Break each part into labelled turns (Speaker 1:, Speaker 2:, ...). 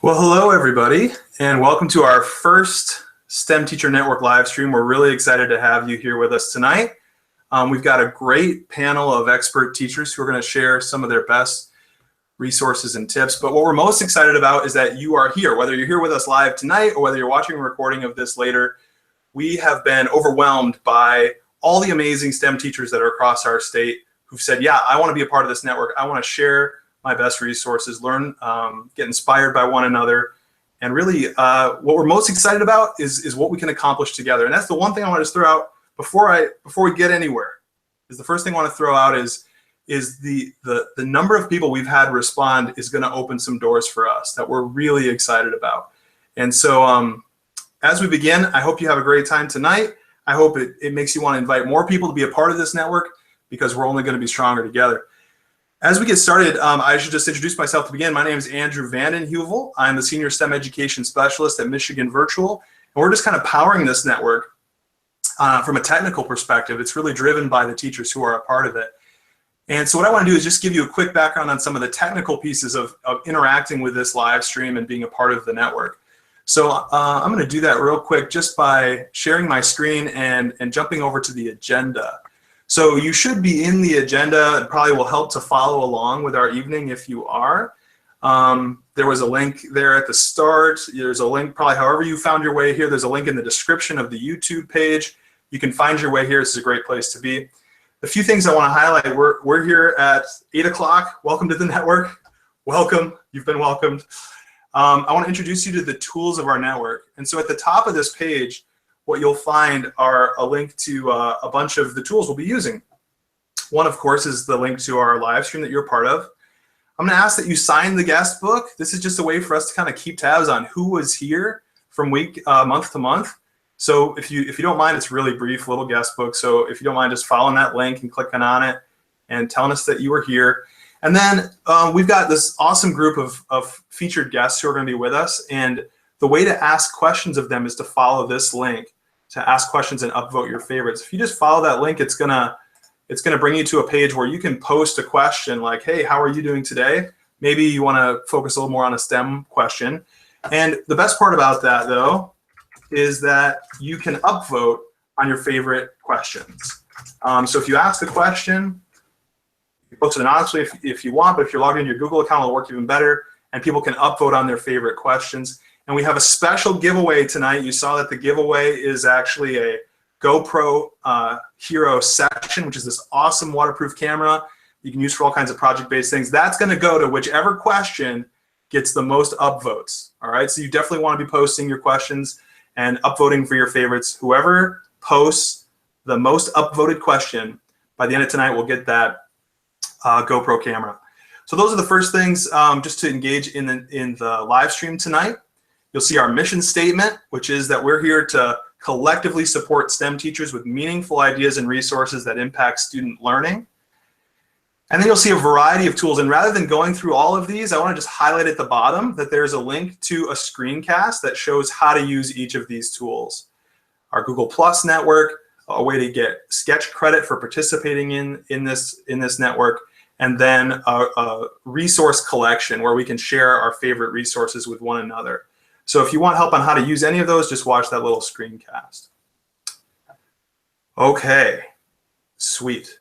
Speaker 1: Well, hello everybody, and welcome to our first STEM Teacher Network live stream. We're really excited to have you here with us tonight. We've got a great panel of expert teachers who are going to share some of their best resources and tips. But what we're most excited about is that you are here. Whether you're here with us live tonight or whether you're watching a recording of this later, we have been overwhelmed by all the amazing STEM teachers that are across our state who've said, yeah, I want to be a part of this network. I want to share my best resources, learn, get inspired by one another. And really what we're most excited about is what we can accomplish together. And that's the one thing I want to just throw out before we get anywhere. Is the first thing I want to throw out is the number of people we've had respond is going to open some doors for us that we're really excited about. And so as we begin, I hope you have a great time tonight. I hope it makes you want to invite more people to be a part of this network, because we're only going to be stronger together. As we get started, I should just introduce myself to begin. My name is Andrew Vanden Heuvel. I'm the Senior STEM Education Specialist at Michigan Virtual, and we're just kind of powering this network from a technical perspective. It's really driven by the teachers who are a part of it. And so what I want to do is just give you a quick background on some of the technical pieces of interacting with this live stream and being a part of the network. So I'm going to do that real quick just by sharing my screen and jumping over to the agenda. So you should be in the agenda. It probably will help to follow along with our evening if you are. There was a link there at the start. There's a link probably however you found your way here. There's a link in the description of the YouTube page. You can find your way here. This is a great place to be. A few things I want to highlight. We're here at 8 o'clock. Welcome to the network. Welcome. You've been welcomed. I want to introduce you to the tools of our network. And so at the top of this page, what you'll find are a link to a bunch of the tools we'll be using. One, of course, is the link to our live stream that you're part of. I'm going to ask that you sign the guest book. This is just a way for us to kind of keep tabs on who was here from month to month. So if you don't mind, it's really brief little guest book. So if you don't mind just following that link and clicking on it and telling us that you were here. And then we've got this awesome group of featured guests who are going to be with us. And the way to ask questions of them is to follow this link to ask questions and upvote your favorites. If you just follow that link, it's gonna bring you to a page where you can post a question like, hey, how are you doing today? Maybe you want to focus a little more on a STEM question. And the best part about that, though, is that you can upvote on your favorite questions. So if you ask a question, you post it anonymously if you want, but if you're logged into your Google account, it'll work even better, and people can upvote on their favorite questions. And we have a special giveaway tonight. You saw that the giveaway is actually a GoPro Hero Section, which is this awesome waterproof camera you can use for all kinds of project-based things. That's going to go to whichever question gets the most upvotes. All right, so you definitely want to be posting your questions and upvoting for your favorites. Whoever posts the most upvoted question by the end of tonight will get that GoPro camera. So those are the first things just to engage in the live stream tonight. You'll see our mission statement, which is that we're here to collectively support STEM teachers with meaningful ideas and resources that impact student learning. And then you'll see a variety of tools. And rather than going through all of these, I want to just highlight at the bottom that there's a link to a screencast that shows how to use each of these tools. Our Google Plus network, a way to get Sketch credit for participating in this network, and then a resource collection where we can share our favorite resources with one another. So if you want help on how to use any of those, just watch that little screencast. Okay, sweet.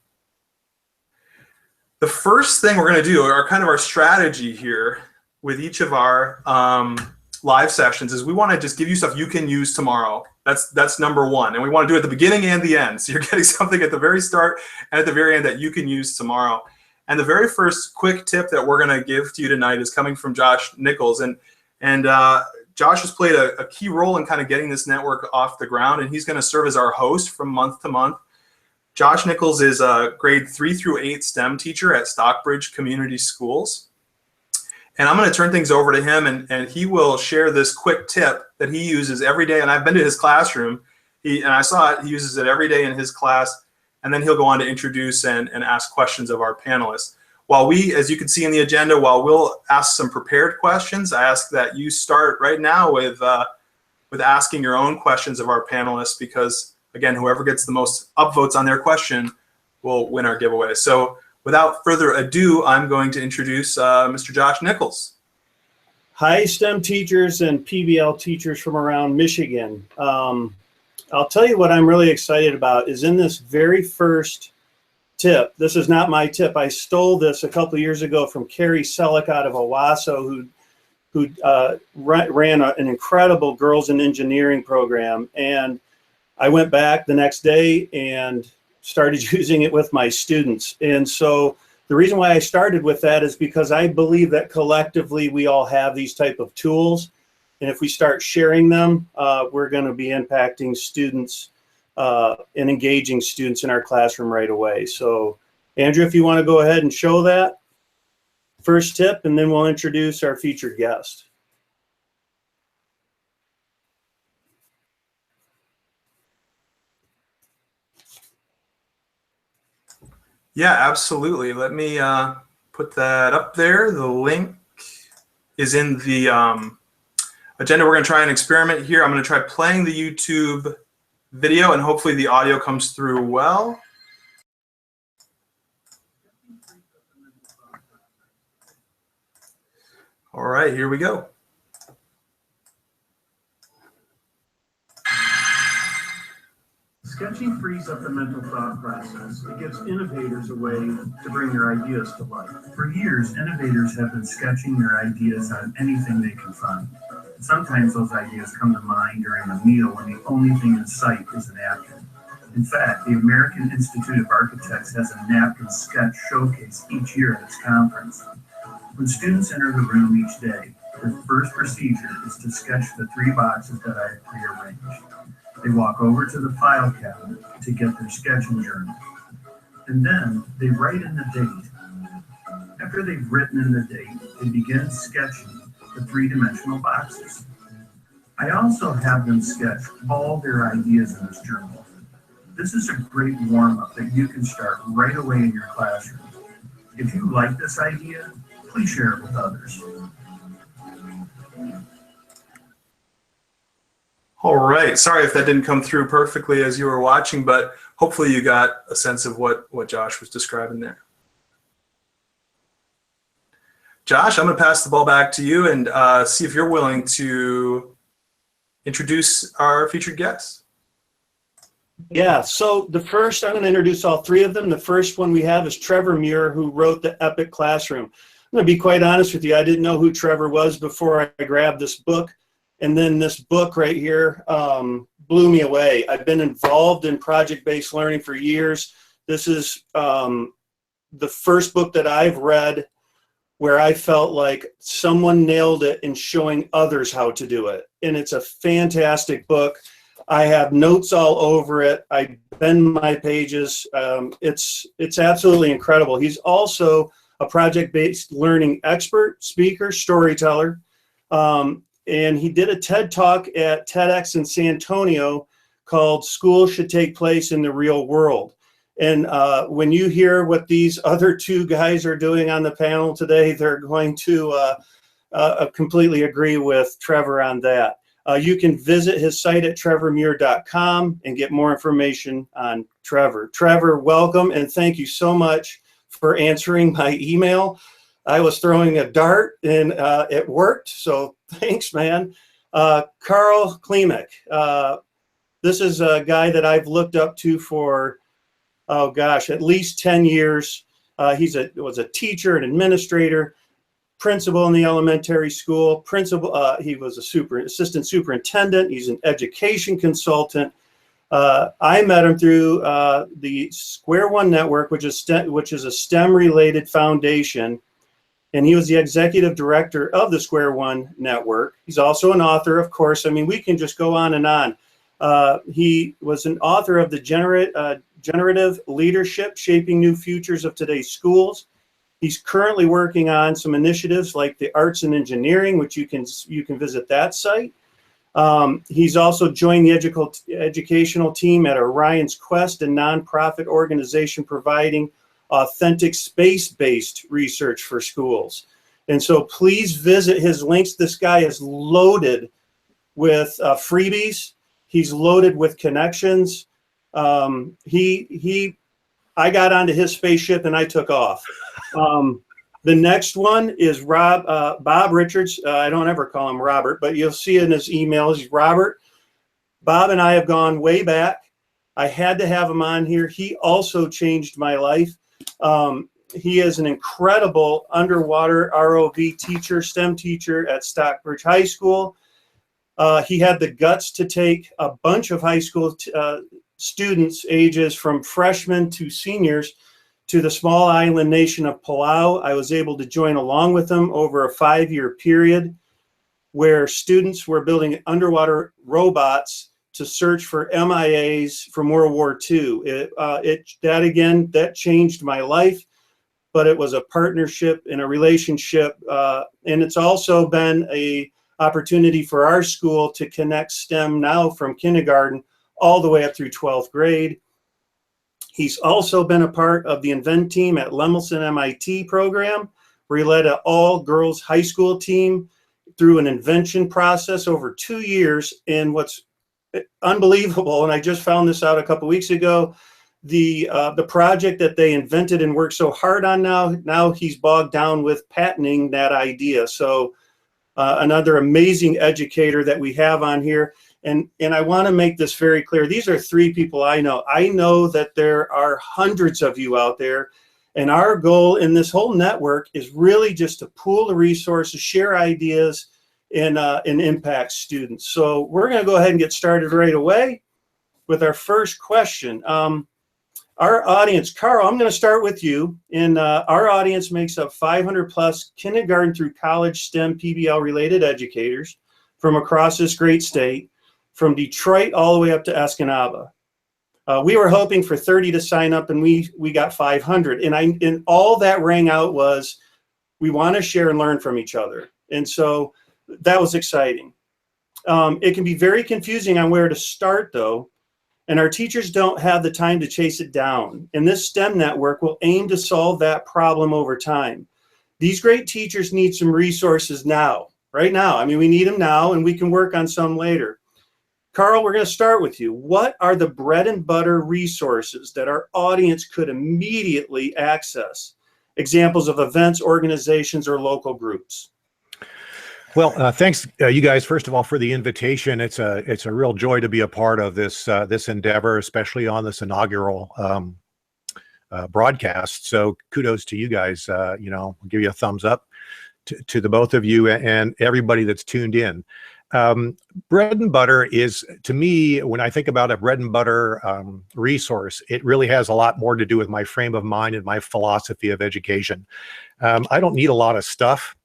Speaker 1: The first thing we're going to do, or kind of our strategy here with each of our live sessions, is we want to just give you stuff you can use tomorrow. That's number one. And we want to do it at the beginning and the end. So you're getting something at the very start and at the very end that you can use tomorrow. And the very first quick tip that we're going to give to you tonight is coming from Josh Nichols. And Josh has played a key role in kind of getting this network off the ground, and he's going to serve as our host from month to month. Josh Nichols is a grade 3 through 8 STEM teacher at Stockbridge Community Schools. And I'm going to turn things over to him, and he will share this quick tip that he uses every day. And I've been to his classroom, and I saw it. He uses it every day in his class, and then he'll go on to introduce and ask questions of our panelists. While we, as you can see in the agenda, while we'll ask some prepared questions, I ask that you start right now with asking your own questions of our panelists, because, again, whoever gets the most upvotes on their question will win our giveaway. So without further ado, I'm going to introduce Mr. Josh Nichols.
Speaker 2: Hi, STEM teachers and PBL teachers from around Michigan. I'll tell you what I'm really excited about is in this very first tip. This is not my tip. I stole this a couple of years ago from Carrie Selleck out of Owasso, who ran an incredible girls in engineering program. And I went back the next day and started using it with my students. And so the reason why I started with that is because I believe that collectively we all have these type of tools. And if we start sharing them, we're going to be impacting students and engaging students in our classroom right away. So Andrew, if you want to go ahead and show that first tip, and then we'll introduce our featured guest.
Speaker 1: Yeah, absolutely. Let me put that up there. The link is in the agenda. We're going to try an experiment here. I'm going to try playing the YouTube video, and hopefully the audio comes through well. All right, here we go.
Speaker 3: Sketching frees up the mental thought process. It gives innovators a way to bring their ideas to life. For years, innovators have been sketching their ideas on anything they can find. Sometimes those ideas come to mind during a meal when the only thing in sight is a napkin. In fact, the American Institute of Architects has a napkin sketch showcase each year at its conference. When students enter the room each day, their first procedure is to sketch the 3 boxes that I have prearranged. They walk over to the file cabinet to get their sketching journal. And then they write in the date. After they've written in the date, they begin sketching the 3-dimensional boxes. I also have them sketch all their ideas in this journal. This is a great warm-up that you can start right away in your classroom. If you like this idea, please share it with others.
Speaker 1: All right. Sorry if that didn't come through perfectly as you were watching, but hopefully you got a sense of what Josh was describing there. Josh, I'm going to pass the ball back to you and see if you're willing to introduce our featured guests.
Speaker 2: Yeah, so the first, I'm going to introduce all 3 of them. The first one we have is Trevor Muir, who wrote The Epic Classroom. I'm going to be quite honest with you. I didn't know who Trevor was before I grabbed this book. And then this book right here blew me away. I've been involved in project-based learning for years. This is the first book that I've read where I felt like someone nailed it in showing others how to do it. And it's a fantastic book. I have notes all over it. I bend my pages. It's absolutely incredible. He's also a project-based learning expert, speaker, storyteller. And he did a TED Talk at TEDx in San Antonio called School Should Take Place in the Real World. And when you hear what these other 2 guys are doing on the panel today, they're going to completely agree with Trevor on that. You can visit his site at trevormuir.com and get more information on Trevor. Trevor, welcome, and thank you so much for answering my email. I was throwing a dart and it worked, so thanks, man. Carl Klimek. This is a guy that I've looked up to for, oh gosh, at least 10 years. He was a teacher, an administrator, principal in the elementary school, he was assistant superintendent. He's an education consultant. I met him through the Square One Network, which is a STEM-related foundation. And he was the executive director of the Square One Network. He's also an author, of course. I mean, we can just go on and on. He was an author of the Generative Leadership, Shaping New Futures of Today's Schools. He's currently working on some initiatives like the Arts and Engineering, which you can visit that site. He's also joined the educational team at Orion's Quest, a nonprofit organization providing authentic space-based research for schools. And so please visit his links. This guy is loaded with freebies. He's loaded with connections. I got onto his spaceship and I took off. The next one is Bob Richards. I don't ever call him Robert, but you'll see in his emails, he's Robert. Bob and I have gone way back. I had to have him on here. He also changed my life. He is an incredible underwater ROV teacher, STEM teacher at Stockbridge High School. He had the guts to take a bunch of high school students, ages from freshmen to seniors, to the small island nation of Palau. I was able to join along with them over a 5-year period where students were building underwater robots to search for MIAs from World War II. That changed my life, but it was a partnership and a relationship. And it's also been a opportunity for our school to connect STEM now from kindergarten all the way up through 12th grade. He's also been a part of the Invent team at Lemelson MIT program, where he led an all-girls high school team through an invention process over 2 years. And what's unbelievable, and I just found this out a couple weeks ago, the project that they invented and worked so hard on now he's bogged down with patenting that idea. So another amazing educator that we have on here. And I want to make this very clear. These are 3 people I know. I know that there are hundreds of you out there. And our goal in this whole network is really just to pool the resources, share ideas, and impact students. So we're going to go ahead and get started right away with our first question. Our audience, Carl, I'm going to start with you. And our audience makes up 500 plus kindergarten through college STEM PBL related educators from across this great state, from Detroit all the way up to Escanaba. We were hoping for 30 to sign up, and we got 500. And all that rang out was, we want to share and learn from each other. And so that was exciting. It can be very confusing on where to start, though, and our teachers don't have the time to chase it down. And this STEM network will aim to solve that problem over time. These great teachers need some resources now, right now. I mean, we need them now, and we can work on some later. Carl, we're going to start with you. What are the bread and butter resources that our audience could immediately access? Examples of events, organizations, or local groups.
Speaker 4: Well, thanks, you guys, first of all, for the invitation. It's a real joy to be a part of this this endeavor, especially on this inaugural broadcast. So kudos to you guys. I'll give you a thumbs up to the both of you and everybody that's tuned in. Bread and butter is, to me, when I think about a bread and butter resource, it really has a lot more to do with my frame of mind and my philosophy of education. I don't need a lot of stuff.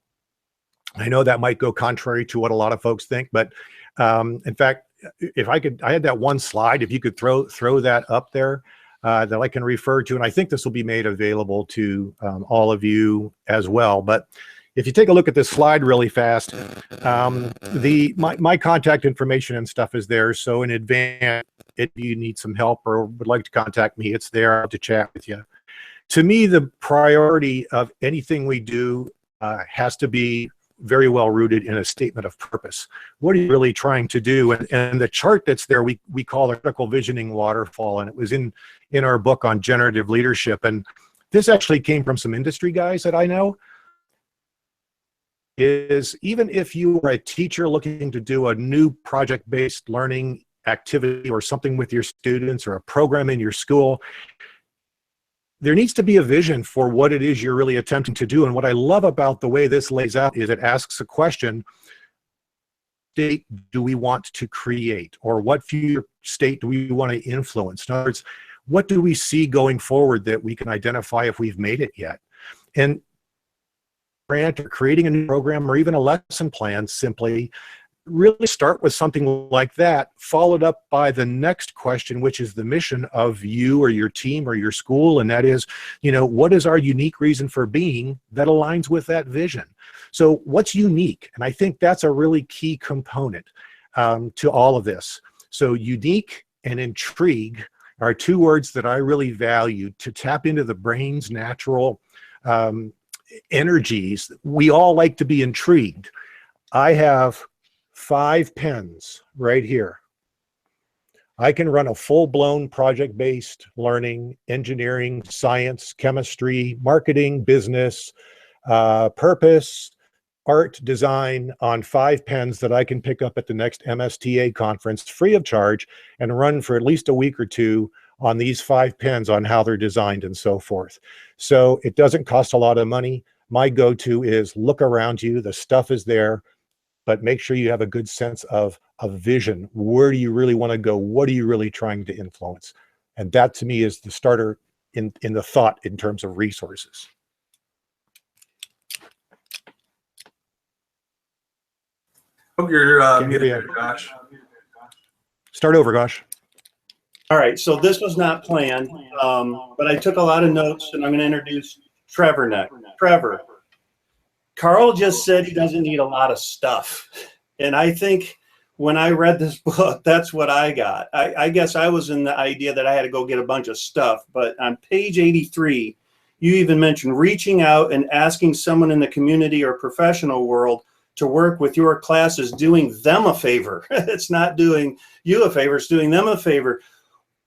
Speaker 4: I know that might go contrary to what a lot of folks think, but in fact, if I had that one slide, if you could throw that up there that I can refer to, and I think this will be made available to all of you as well. But if you take a look at this slide really fast, my contact information and stuff is there. So in advance, if you need some help or would like to contact me, it's there to chat with you. To me, the priority of anything we do has to be very well rooted in a statement of purpose. What are you really trying to do? And the chart that's there, we call the critical visioning waterfall, and it was in our book on generative leadership. And this actually came from some industry guys that I know. Is even if you are a teacher looking to do a new project-based learning activity or something with your students or a program in your school, there needs to be a vision for what it is you're really attempting to do. And what I love about the way this lays out is it asks a question: state do we want to create, or what future state do we want to influence? In other words, what do we see going forward that we can identify if we've made it yet? And grant or creating a new program or even a lesson plan, simply really start with something like that, followed up by the next question, which is the mission of you or your team or your school. And that is, what is our unique reason for being that aligns with that vision? So what's unique? And I think that's a really key component to all of this. So unique and intrigue are 2 words that I really value to tap into the brain's natural energies. We all like to be intrigued. I have 5 pens right here. I can run a full-blown project-based learning, engineering, science, chemistry, marketing, business, purpose, art, design on 5 pens that I can pick up at the next MSTA conference free of charge and run for at least a week or two on these 5 pens on how they're designed and so forth. So it doesn't cost a lot of money. My go-to is look around you, the stuff is there, but make sure you have a good sense of a vision. Where do you really want to go? What are you really trying to influence? And that to me is the starter in the thought in terms of resources.
Speaker 1: Hope you're muted, Gosh.
Speaker 4: Start over, Gosh.
Speaker 2: All right, so this was not planned, but I took a lot of notes, and I'm going to introduce Trevor next. Trevor, Carl just said he doesn't need a lot of stuff, and I think when I read this book, that's what I got. I guess I was in the idea that I had to go get a bunch of stuff, but on page 83, you even mentioned reaching out and asking someone in the community or professional world to work with your class is doing them a favor. It's not doing you a favor, it's doing them a favor.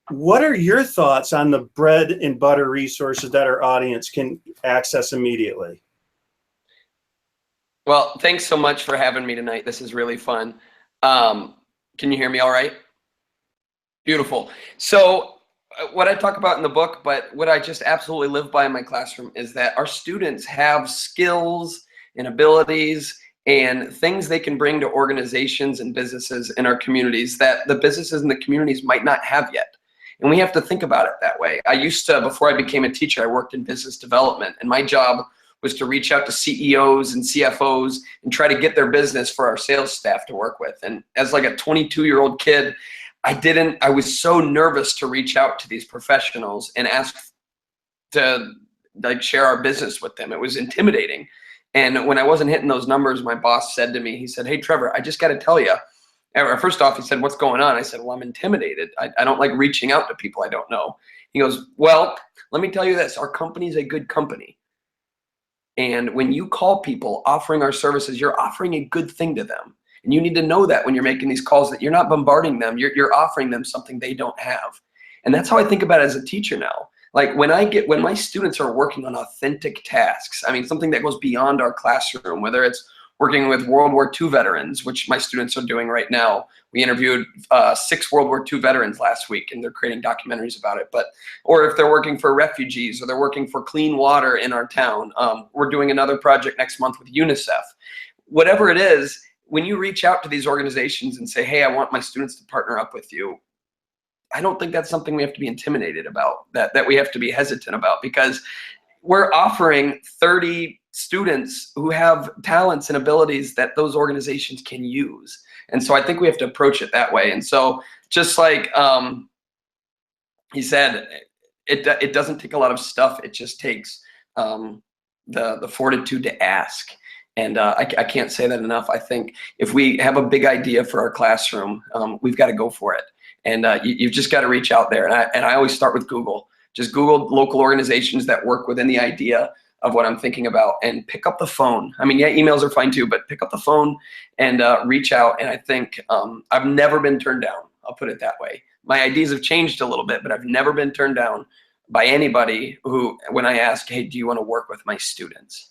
Speaker 2: What are your thoughts on the bread and butter resources that our audience can access immediately?
Speaker 5: Well, thanks so much for having me tonight. This is really fun. Can you hear me all right? Beautiful. So what I talk about in the book, but what I just absolutely live by in my classroom is that our students have skills and abilities and things they can bring to organizations and businesses in our communities that the businesses and the communities might not have yet. And we have to think about it that way. I used to, before I became a teacher, I worked in business development, and my job was to reach out to CEOs and CFOs and try to get their business for our sales staff to work with. And as like a 22-year-old kid, I was so nervous to reach out to these professionals and ask to like share our business with them. It was intimidating. And when I wasn't hitting those numbers, my boss said to me, he said, "Hey, Trevor, I just got to tell you." First off, he said, "What's going on?" I said, "Well, I'm intimidated. I don't like reaching out to people I don't know." He goes, "Well, let me tell you this. Our company's a good company. And when you call people offering our services, you're offering a good thing to them. And you need to know that when you're making these calls, that you're not bombarding them. You're offering them something they don't have." And that's how I think about it as a teacher now. Like when my students are working on authentic tasks, I mean, something that goes beyond our classroom, whether it's working with World War II veterans, which my students are doing right now. We interviewed 6 World War II veterans last week, and they're creating documentaries about it. Or if they're working for refugees, or they're working for clean water in our town. We're doing another project next month with UNICEF. Whatever it is, when you reach out to these organizations and say, "Hey, I want my students to partner up with you," I don't think that's something we have to be intimidated about, that we have to be hesitant about, because we're offering 30 students who have talents and abilities that those organizations can use. And so I think we have to approach it that way. And so just like he said, it doesn't take a lot of stuff. It just takes the fortitude to ask. And I can't say that enough. I think if we have a big idea for our classroom, we've got to go for it. And you've just got to reach out there. And I always start with Google. Just Google local organizations that work within the idea of what I'm thinking about, and pick up the phone. I mean, yeah, emails are fine too, but pick up the phone and reach out. And I think I've never been turned down. I'll put it that way. My ideas have changed a little bit, but I've never been turned down by anybody who, when I ask, "Hey, do you want to work with my students?"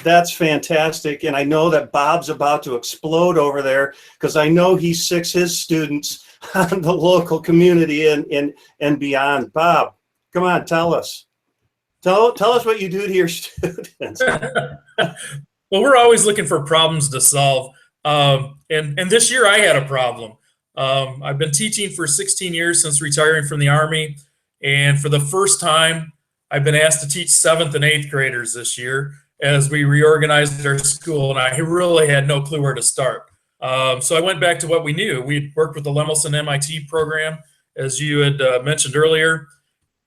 Speaker 2: That's fantastic. And I know that Bob's about to explode over there, because I know he sicks his students on the local community and beyond. Bob, come on, tell us. Tell us what you do to your students.
Speaker 6: Well, we're always looking for problems to solve. And this year I had a problem. I've been teaching for 16 years since retiring from the Army. And for the first time, I've been asked to teach 7th and 8th graders this year as we reorganized our school. And I really had no clue where to start. So I went back to what we knew. We'd worked with the Lemelson MIT program, as you had mentioned earlier.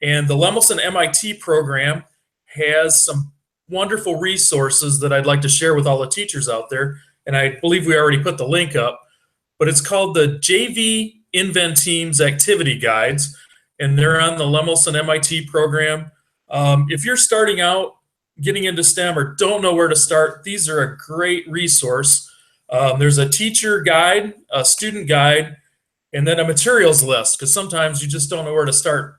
Speaker 6: And the Lemelson MIT program has some wonderful resources that I'd like to share with all the teachers out there. And I believe we already put the link up. But it's called the JV Invent Teams Activity Guides. And they're on the Lemelson MIT program. If you're starting out, getting into STEM, or don't know where to start, these are a great resource. There's a teacher guide, a student guide, and then a materials list, because sometimes you just don't know where to start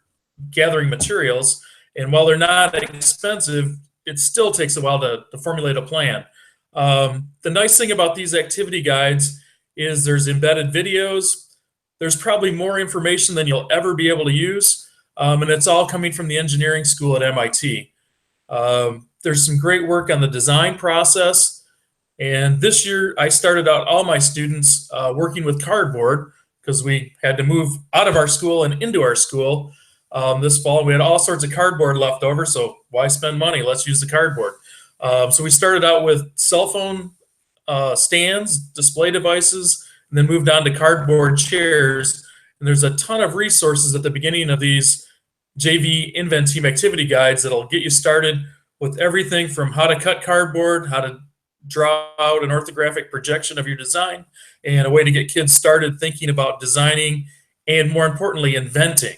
Speaker 6: gathering materials. And while they're not expensive, it still takes a while to formulate a plan. The nice thing about these activity guides is there's embedded videos. There's probably more information than you'll ever be able to use, and it's all coming from the engineering school at MIT. There's some great work on the design process. And this year, I started out all my students working with cardboard because we had to move out of our school and into our school this fall. We had all sorts of cardboard left over, so why spend money? Let's use the cardboard. So we started out with cell phone stands, display devices, and then moved on to cardboard chairs. And there's a ton of resources at the beginning of these JV Invent Team activity guides that'll get you started with everything from how to cut cardboard, how to draw out an orthographic projection of your design, and a way to get kids started thinking about designing and, more importantly, inventing,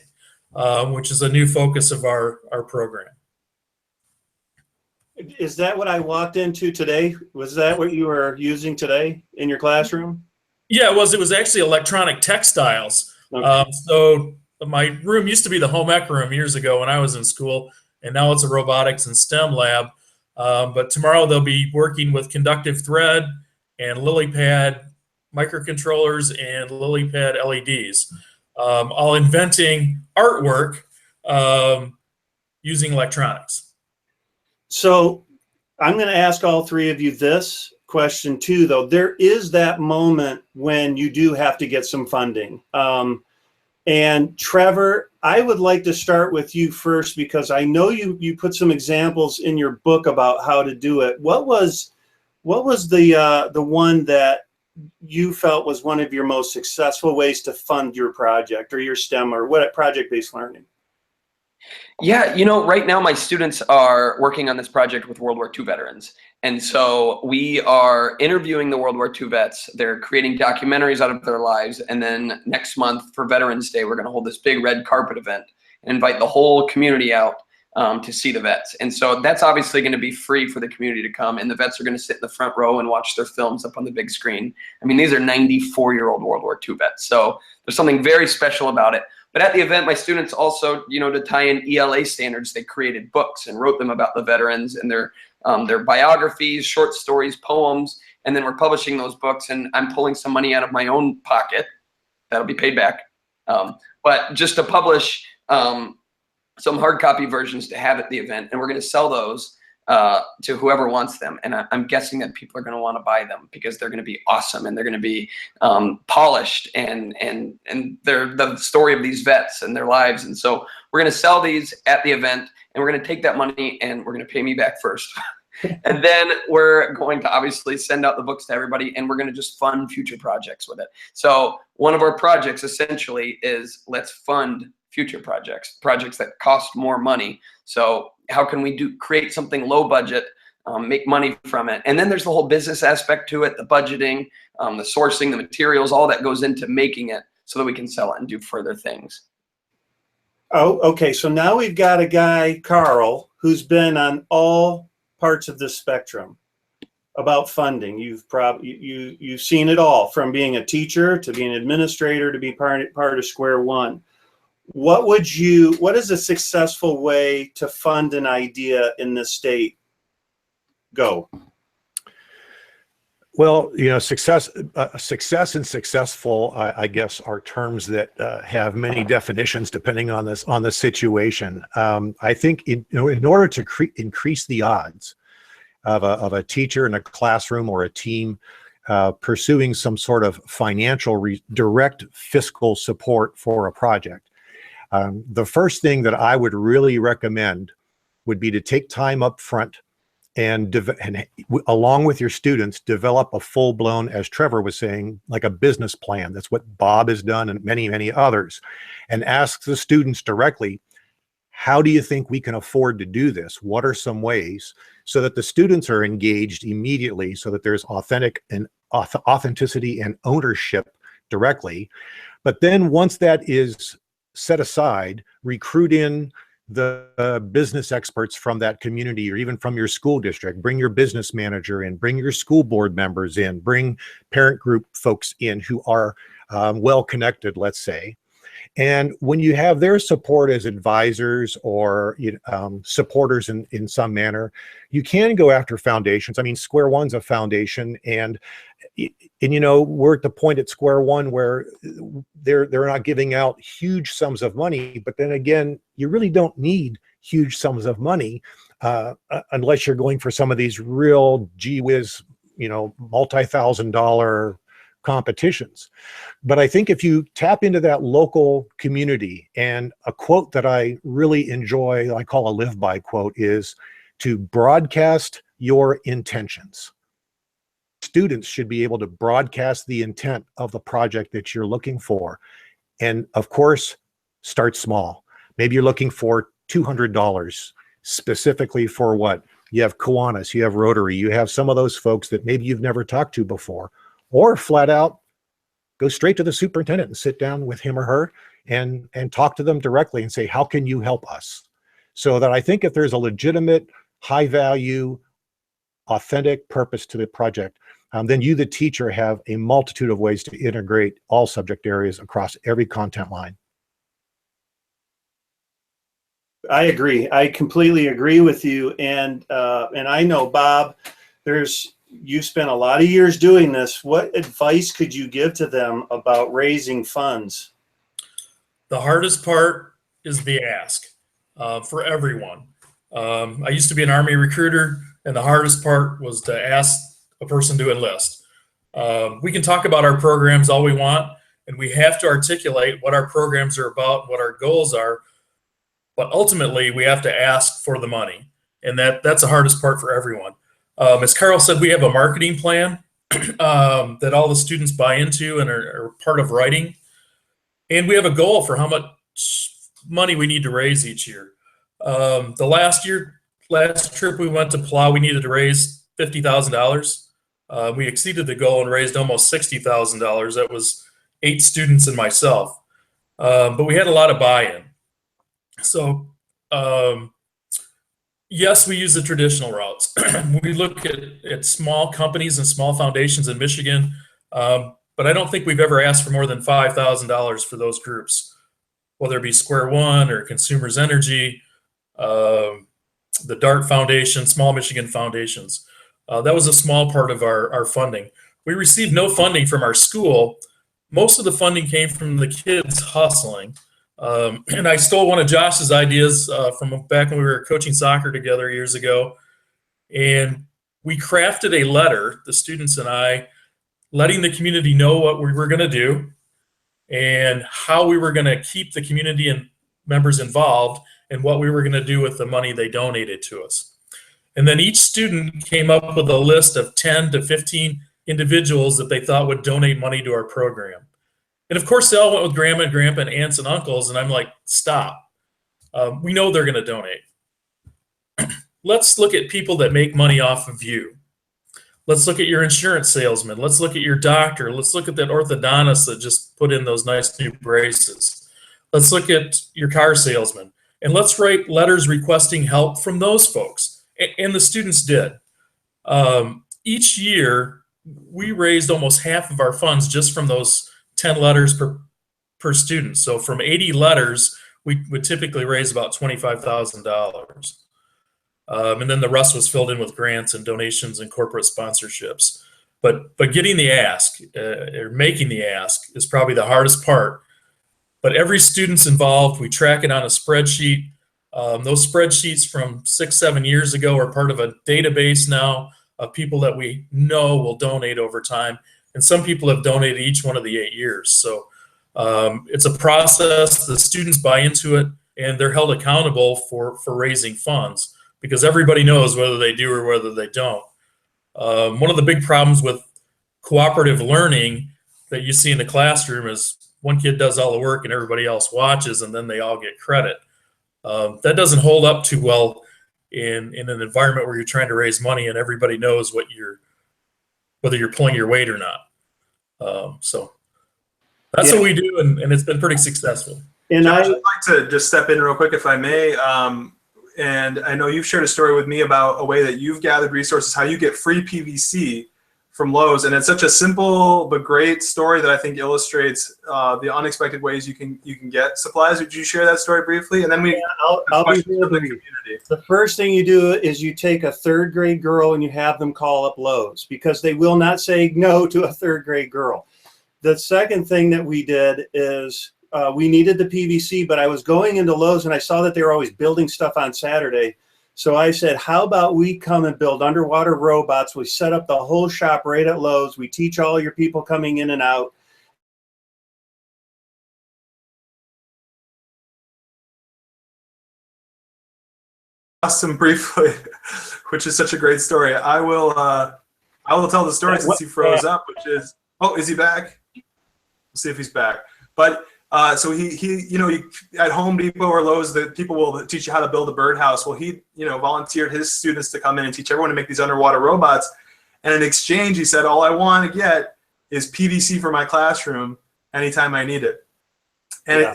Speaker 6: which is a new focus of our program.
Speaker 2: Is that what I walked into today? Was that what you were using today in your classroom?
Speaker 6: Yeah, it was actually electronic textiles.
Speaker 2: Okay.
Speaker 6: So my room used to be the home ec room years ago when I was in school, and now it's a robotics and STEM lab. But tomorrow they'll be working with conductive thread and LilyPad microcontrollers and LilyPad LEDs, all inventing artwork using electronics.
Speaker 2: So I'm going to ask all three of you this question too, though. There is that moment when you do have to get some funding. And Trevor, I would like to start with you first because I know you put some examples in your book about how to do it. What was the one that you felt was one of your most successful ways to fund your project or your STEM or what project-based learning?
Speaker 5: Yeah, right now my students are working on this project with World War II veterans. And so we are interviewing the World War II vets. They're creating documentaries out of their lives. And then next month for Veterans Day, we're going to hold this big red carpet event and invite the whole community out to see the vets. And so that's obviously going to be free for the community to come. And the vets are going to sit in the front row and watch their films up on the big screen. I mean, these are 94-year-old World War II vets. So there's something very special about it. But at the event, my students also, to tie in ELA standards, they created books and wrote them about the veterans and their biographies, short stories, poems, and then we're publishing those books. And I'm pulling some money out of my own pocket that'll be paid back, but just to publish some hard copy versions to have at the event, and we're going to sell those to whoever wants them. And I'm guessing that people are going to want to buy them because they're going to be awesome and they're going to be polished and they're the story of these vets and their lives. And so we're going to sell these at the event, and we're going to take that money and we're going to pay me back first. And then we're going to obviously send out the books to everybody, and we're going to just fund future projects with it. So one of our projects essentially is let's fund future projects that cost more money. So how can we create something low budget, make money from it? And then there's the whole business aspect to it, the budgeting, the sourcing, the materials, all that goes into making it so that we can sell it and do further things.
Speaker 2: Oh, okay. So now we've got a guy, Carl, who's been on all parts of the spectrum about funding. You've you've seen it all, from being a teacher to being an administrator to be part of Square One. What is a successful way to fund an idea in this state? Go.
Speaker 4: Well, success and successful, I guess, are terms that have many definitions depending on the situation. I think in order to increase the odds of a teacher in a classroom or a team pursuing some sort of financial direct fiscal support for a project, the first thing that I would really recommend would be to take time up front and along with your students, develop a full-blown, as Trevor was saying, like a business plan. That's what Bob has done and many, many others. And ask the students directly, how do you think we can afford to do this? What are some ways? So that the students are engaged immediately, so that there's authenticity and ownership directly. But then once that is set aside, recruit in the business experts from that community or even from your school district. Bring your business manager in, bring your school board members in, bring parent group folks in who are well connected, let's say, And when you have their support as advisors or supporters in some manner, you can go after foundations. I mean, Square One's a foundation, and we're at the point at Square One where they're not giving out huge sums of money. But then again, you really don't need huge sums of money unless you're going for some of these real gee whiz, multi-$1,000 competitions. But I think if you tap into that local community, and a quote that I really enjoy, I call a live by quote, is to broadcast your intentions. Students should be able to broadcast the intent of the project that you're looking for. And of course, start small. Maybe you're looking for $200 specifically for what? You have Kiwanis, you have Rotary, you have some of those folks that maybe you've never talked to before. Or flat out, go straight to the superintendent and sit down with him or her and talk to them directly and say, how can you help us? So that I think if there's a legitimate, high value, authentic purpose to the project, then you, the teacher, have a multitude of ways to integrate all subject areas across every content line.
Speaker 2: I agree. I completely agree with you. And I know, Bob, you spent a lot of years doing this. What advice could you give to them about raising funds?
Speaker 6: The hardest part is the ask for everyone. I used to be an Army recruiter, and the hardest part was to ask a person to enlist. We can talk about our programs all we want, and we have to articulate what our programs are about, what our goals are, but ultimately we have to ask for the money, and that's the hardest part for everyone. As Carl said, we have a marketing plan that all the students buy into and are part of writing, and we have a goal for how much money we need to raise each year. The last trip we went to Plow, we needed to raise $50,000. We exceeded the goal and raised almost $60,000. That was 8 students and myself. But we had a lot of buy-in. So, yes, we use the traditional routes. We look at small companies and small foundations in Michigan, but I don't think we've ever asked for more than $5,000 for those groups, whether it be Square One or Consumers Energy, the DART Foundation, Small Michigan Foundations. That was a small part of our funding. We received no funding from our school. Most of the funding came from the kids hustling. And I stole one of Josh's ideas from back when we were coaching soccer together years ago. And we crafted a letter, the students and I, letting the community know what we were going to do and how we were going to keep the community and members involved and what we were going to do with the money they donated to us. And then each student came up with a list of 10 to 15 individuals that they thought would donate money to our program. And of course, they all went with grandma and grandpa and aunts and uncles. And I'm like, stop. We know they're going to donate. Let's look at people that make money off of you. Let's look at your insurance salesman. Let's look at your doctor. Let's look at that orthodontist that just put in those nice new braces. Let's look at your car salesman. And let's write letters requesting help from those folks. And the students did. Each year, we raised almost half of our funds just from those 10 letters per student. So from 80 letters, we would typically raise about $25,000. And then the rest was filled in with grants and donations and corporate sponsorships. But getting the ask or making the ask is probably the hardest part. But every student's involved. We track it on a spreadsheet. Those spreadsheets from 6-7 years ago are part of a database now of people that we know will donate over time. And some people have donated each one of the 8 years. So it's a process. The students buy into it, and they're held accountable for raising funds because everybody knows whether they do or whether they don't. One of the big problems with cooperative learning that you see in the classroom is one kid does all the work and everybody else watches, and then they all get credit. That doesn't hold up too well in an environment where you're trying to raise money and everybody knows whether you're pulling your weight or not. So that's what we do, and it's been pretty successful.
Speaker 2: And
Speaker 1: Josh, I'd like to just step in real quick, if I may. And I know you've shared a story with me about a way that you've gathered resources, how you get free PVC from Lowe's, and it's such a simple but great story that I think illustrates the unexpected ways you can get supplies. Would you share that story briefly? And then
Speaker 2: I'll be real brief. The first thing you do is you take a third grade girl and you have them call up Lowe's, because they will not say no to a third grade girl. The second thing that we did is we needed the PVC, but I was going into Lowe's and I saw that they were always building stuff on Saturday. So I said, how about we come and build underwater robots? We set up the whole shop right at Lowe's. We teach all your people coming in and out.
Speaker 1: Awesome, briefly, which is such a great story. I will tell the story since he froze up, which is, oh, is he back? We'll see if he's back. But so he at Home Depot or Lowe's, the people will teach you how to build a birdhouse. Well, he volunteered his students to come in and teach everyone to make these underwater robots. And in exchange, he said, all I want to get is PVC for my classroom anytime I need it. And
Speaker 2: Yeah.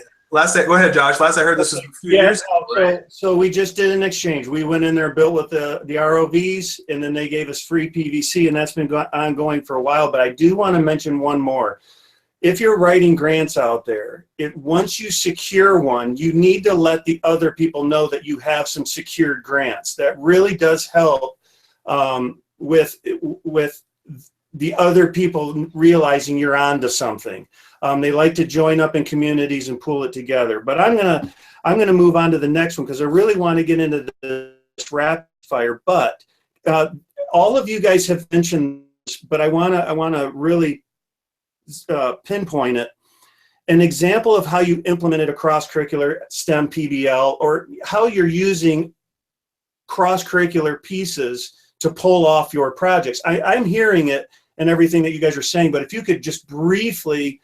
Speaker 1: Go ahead, Josh. Last I heard, this was a few years ago.
Speaker 2: So we just did an exchange. We went in there, built with the ROVs, and then they gave us free PVC, and that's been ongoing for a while. But I do want to mention one more. If you're writing grants out there, once you secure one, you need to let the other people know that you have some secured grants. That really does help with the other people realizing you're onto something. They like to join up in communities and pull it together. But I'm gonna move on to the next one because I really want to get into this rapid fire. But all of you guys have mentioned this, but I wanna really pinpoint it. An example of how you implemented a cross-curricular STEM PBL, or how you're using cross-curricular pieces to pull off your projects. I'm hearing it and everything that you guys are saying, but if you could just briefly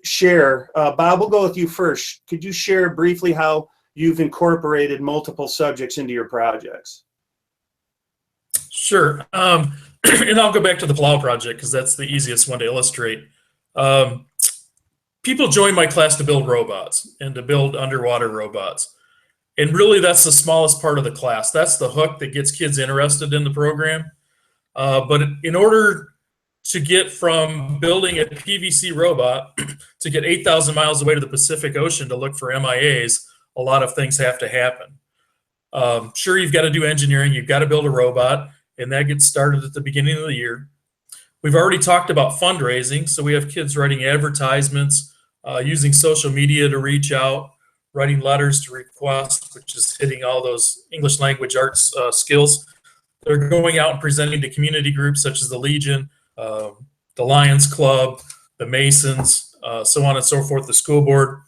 Speaker 2: share, Bob, we'll go with you first. Could you share briefly how you've incorporated multiple subjects into your projects?
Speaker 6: Sure. And I'll go back to the plow project because that's the easiest one to illustrate. People join my class to build robots and to build underwater robots. And really, that's the smallest part of the class. That's the hook that gets kids interested in the program. But in order to get from building a PVC robot to get 8,000 miles away to the Pacific Ocean to look for MIAs, a lot of things have to happen. Sure, you've got to do engineering. You've got to build a robot. And that gets started at the beginning of the year. We've already talked about fundraising, so we have kids writing advertisements, using social media to reach out, writing letters to request, which is hitting all those English language arts skills. They're going out and presenting to community groups such as the Legion, the Lions Club, the Masons, so on and so forth, the school board,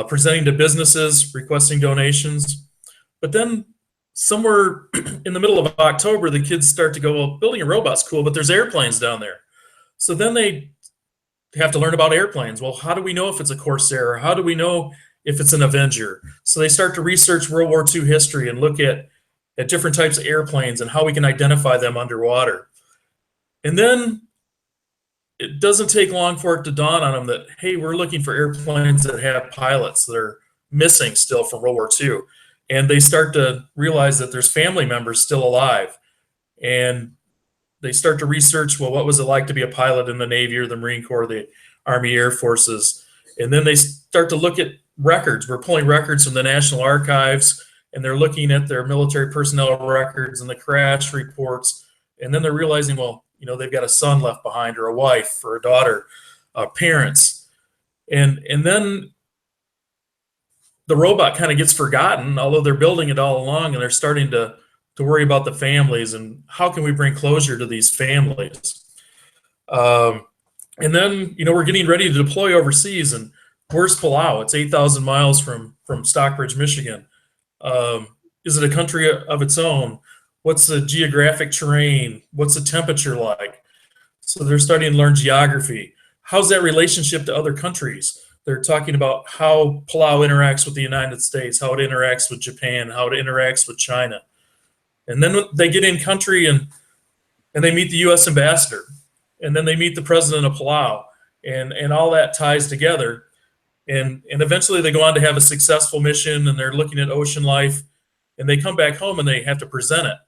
Speaker 6: presenting to businesses, requesting donations. But then somewhere in the middle of October, the kids start to go, well, building a robot's cool, but there's airplanes down there. So then they have to learn about airplanes. Well, how do we know if it's a Corsair? Or how do we know if it's an Avenger? So they start to research World War II history and look at different types of airplanes and how we can identify them underwater. And then it doesn't take long for it to dawn on them that, hey, we're looking for airplanes that have pilots that are missing still from World War II. And they start to realize that there's family members still alive. And they start to research, well, what was it like to be a pilot in the Navy or the Marine Corps, the Army Air Forces? And then they start to look at records. We're pulling records from the National Archives, and they're looking at their military personnel records and the crash reports. And then they're realizing, well, they've got a son left behind, or a wife, or a daughter, parents. And then the robot kind of gets forgotten, although they're building it all along, and they're starting to worry about the families and how can we bring closure to these families. And then, we're getting ready to deploy overseas, and where's Palau? It's 8,000 miles from Stockbridge, Michigan. Is it a country of its own? What's the geographic terrain? What's the temperature like? So they're starting to learn geography. How's that relationship to other countries? They're talking about how Palau interacts with the United States, how it interacts with Japan, how it interacts with China. And then they get in country and they meet the U.S. ambassador, and then they meet the president of Palau, and all that ties together. And eventually they go on to have a successful mission, and they're looking at ocean life, and they come back home and they have to present it.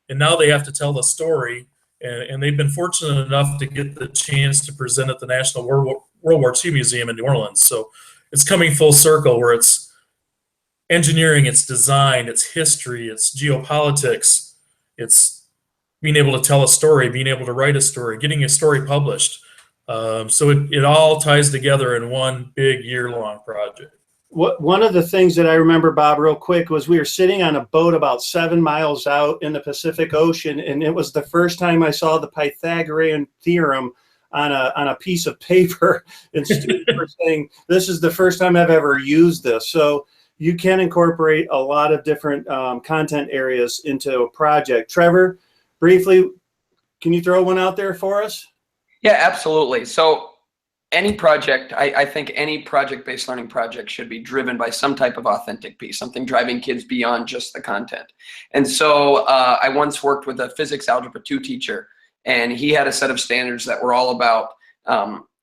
Speaker 6: And now they have to tell the story and they've been fortunate enough to get the chance to present at the National World War II Museum in New Orleans. So it's coming full circle, where it's engineering, it's design, it's history, it's geopolitics, it's being able to tell a story, being able to write a story, getting a story published. So it all ties together in one big year-long project.
Speaker 2: One of the things that I remember, Bob, real quick, was we were sitting on a boat about 7 miles out in the Pacific Ocean, and it was the first time I saw the Pythagorean theorem on a piece of paper, and students were saying, this is the first time I've ever used this. So you can incorporate a lot of different content areas into a project. Trevor, briefly, can you throw one out there for us?
Speaker 5: Yeah, absolutely. So any project, I think any project-based learning project should be driven by some type of authentic piece, something driving kids beyond just the content. And so I once worked with a physics algebra 2 teacher, and he had a set of standards that were all about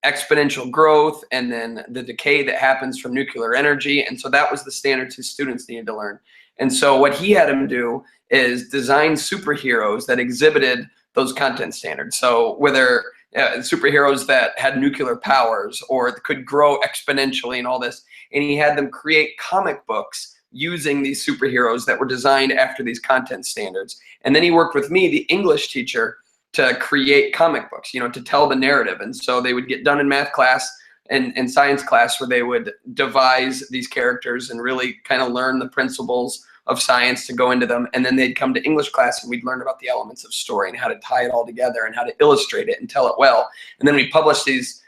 Speaker 5: exponential growth and then the decay that happens from nuclear energy. And so that was the standards his students needed to learn. And so what he had them do is design superheroes that exhibited those content standards. So whether superheroes that had nuclear powers or could grow exponentially and all this, and he had them create comic books using these superheroes that were designed after these content standards. And then he worked with me, the English teacher, to create comic books, to tell the narrative. And so they would get done in math class and science class, where they would devise these characters and really kind of learn the principles of science to go into them. And then they'd come to English class and we'd learn about the elements of story and how to tie it all together and how to illustrate it and tell it well. And then we published these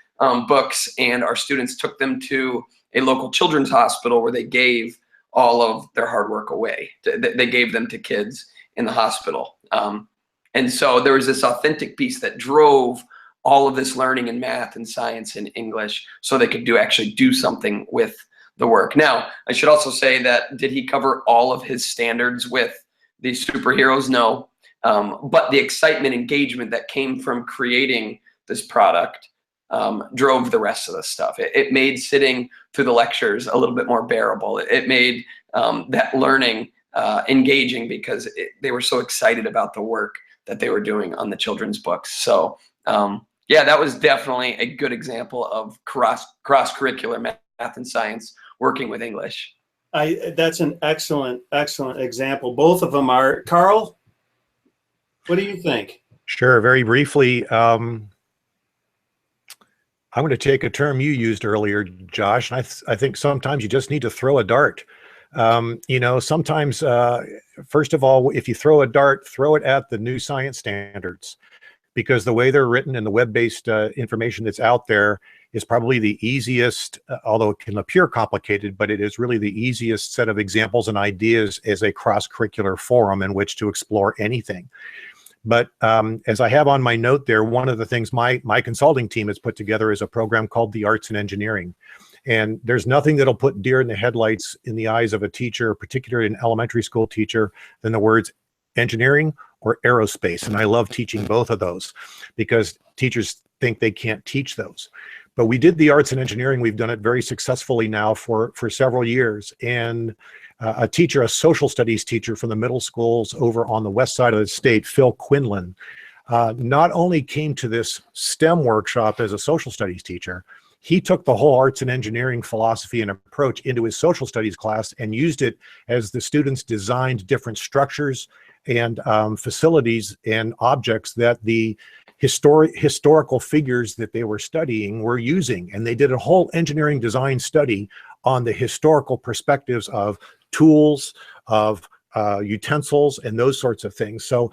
Speaker 5: books, and our students took them to a local children's hospital where they gave all of their hard work away. They gave them to kids in the hospital. And so there was this authentic piece that drove all of this learning in math and science and English, so they could actually do something with the work. Now, I should also say that, did he cover all of his standards with these superheroes? No. But the excitement, engagement that came from creating this product drove the rest of the stuff. It made sitting through the lectures a little bit more bearable. It made that learning engaging, because they were so excited about the work that they were doing on the children's books. So yeah, that was definitely a good example of cross-curricular math and science working with English.
Speaker 2: That's an excellent example. Both of them are. Carl, what do you think?
Speaker 4: Sure. Very briefly, I'm going to take a term you used earlier, Josh, and I think sometimes you just need to throw a dart. Sometimes, first of all, if you throw a dart, throw it at the new science standards, because the way they're written and the web-based information that's out there is probably the easiest, although it can appear complicated, but it is really the easiest set of examples and ideas as a cross-curricular forum in which to explore anything. But as I have on my note there, one of the things my consulting team has put together is a program called the Arts and Engineering. And there's nothing that'll put deer in the headlights in the eyes of a teacher, particularly an elementary school teacher, than the words engineering or aerospace. And I love teaching both of those, because teachers think they can't teach those. But we did the arts and engineering. We've done it very successfully now for several years. And a social studies teacher from the middle schools over on the west side of the state, Phil Quinlan, not only came to this STEM workshop as a social studies teacher, he took the whole arts and engineering philosophy and approach into his social studies class and used it as the students designed different structures and facilities and objects that the historical figures that they were studying were using. And they did a whole engineering design study on the historical perspectives of tools, of utensils, and those sorts of things. So,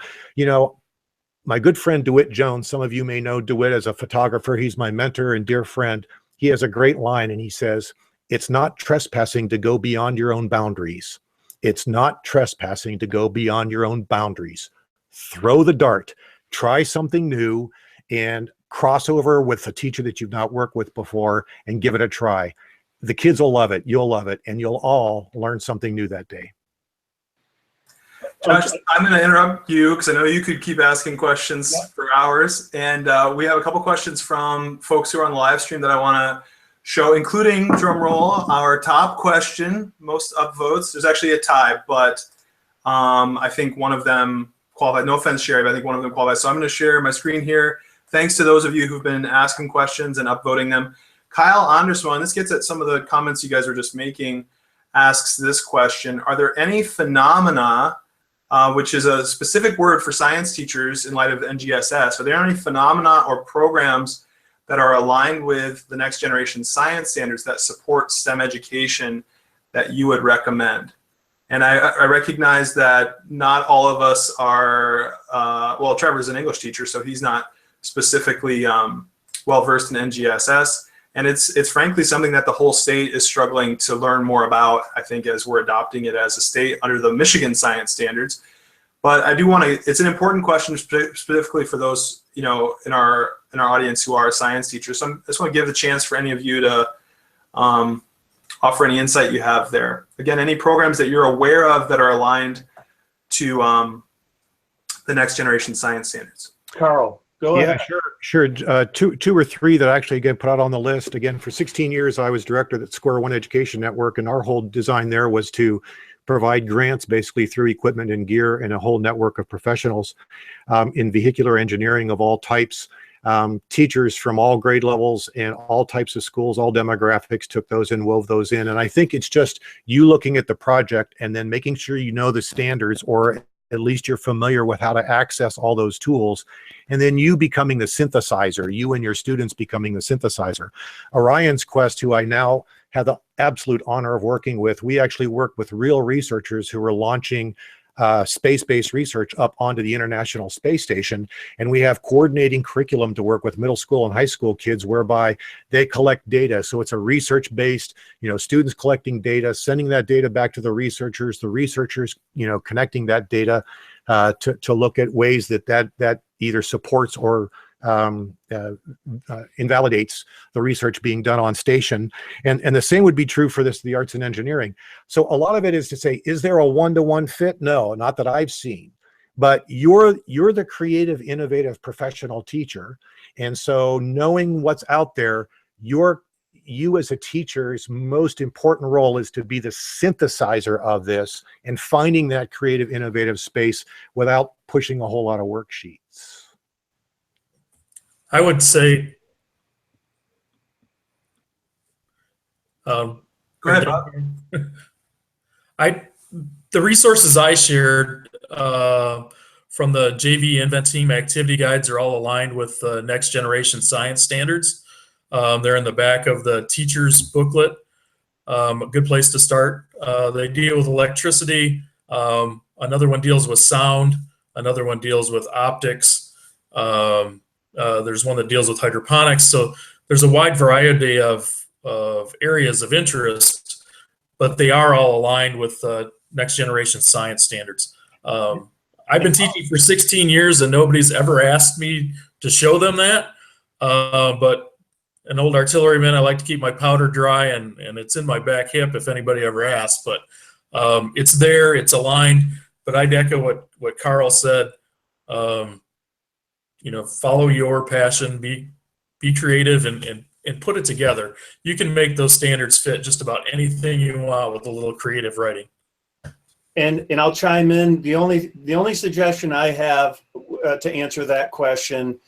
Speaker 4: my good friend DeWitt Jones, some of you may know DeWitt as a photographer. He's my mentor and dear friend. He has a great line, and he says, "It's not trespassing to go beyond your own boundaries. It's not trespassing to go beyond your own boundaries. Throw the dart, try something new, and cross over with a teacher that you've not worked with before and give it a try. The kids will love it, you'll love it, and you'll all learn something new that day."
Speaker 1: Josh, I'm going to interrupt you because I know you could keep asking questions for hours. And we have a couple questions from folks who are on the live stream that I want to show, including, drum roll, our top question, most upvotes. There's actually a tie, but I think one of them qualified. No offense, Sherry, but I think one of them qualifies. So I'm going to share my screen here. Thanks to those of you who've been asking questions and upvoting them. Kyle Andersson, this gets at some of the comments you guys were just making, asks this question. Are there any phenomena, which is a specific word for science teachers in light of NGSS, are there any phenomena or programs that are aligned with the next generation science standards that support STEM education that you would recommend? And I recognize that not all of us are, well, Trevor's an English teacher, so he's not specifically well-versed in NGSS. And it's frankly something that the whole state is struggling to learn more about, I think, as we're adopting it as a state under the Michigan science standards. But I do want to, it's an important question specifically for those, you know, in our audience who are science teachers. So I just want to give the chance for any of you to offer any insight you have there. Again, any programs that you're aware of that are aligned to the next generation science standards.
Speaker 2: Carl, go ahead.
Speaker 4: Yeah, sure. Two or three that actually get put out on the list. Again, for 16 years, I was director at Square One Education Network, and our whole design there was to provide grants basically through equipment and gear and a whole network of professionals in vehicular engineering of all types. Teachers from all grade levels and all types of schools, all demographics, took those and wove those in. And I think it's just you looking at the project and then making sure you know the standards, or at least you're familiar with how to access all those tools, and then you becoming the synthesizer, you and your students becoming the synthesizer. Orion's Quest, who I now have the absolute honor of working with, we actually work with real researchers who are launching space-based research up onto the International Space Station, and we have coordinating curriculum to work with middle school and high school kids whereby they collect data. So it's a research-based, you know, students collecting data, sending that data back to the researchers, you know, connecting that data to look at ways that either supports or invalidates the research being done on station. And the same would be true for the arts and engineering. So a lot of it is to say, is there a one-to-one fit? No, not that I've seen. But you're the creative, innovative, professional teacher. And so knowing what's out there, you as a teacher's most important role is to be the synthesizer of this and finding that creative, innovative space without pushing a whole lot of worksheets.
Speaker 6: I would say,
Speaker 1: go ahead, Bob.
Speaker 6: The resources I shared from the JV Invent Team activity guides are all aligned with the next generation science standards. They're in the back of the teacher's booklet. A good place to start. They deal with electricity. Another one deals with sound. Another one deals with optics. There's one that deals with hydroponics. So there's a wide variety of areas of interest, but they are all aligned with next generation science standards. I've been teaching for 16 years and nobody's ever asked me to show them that. But an old artilleryman, I like to keep my powder dry, and it's in my back hip if anybody ever asks. But it's there, it's aligned. But I'd echo what Carl said. You know, follow your passion, be creative, and put it together. You can make those standards fit just about anything you want with a little creative writing.
Speaker 2: And I'll chime in. The only suggestion I have to answer that question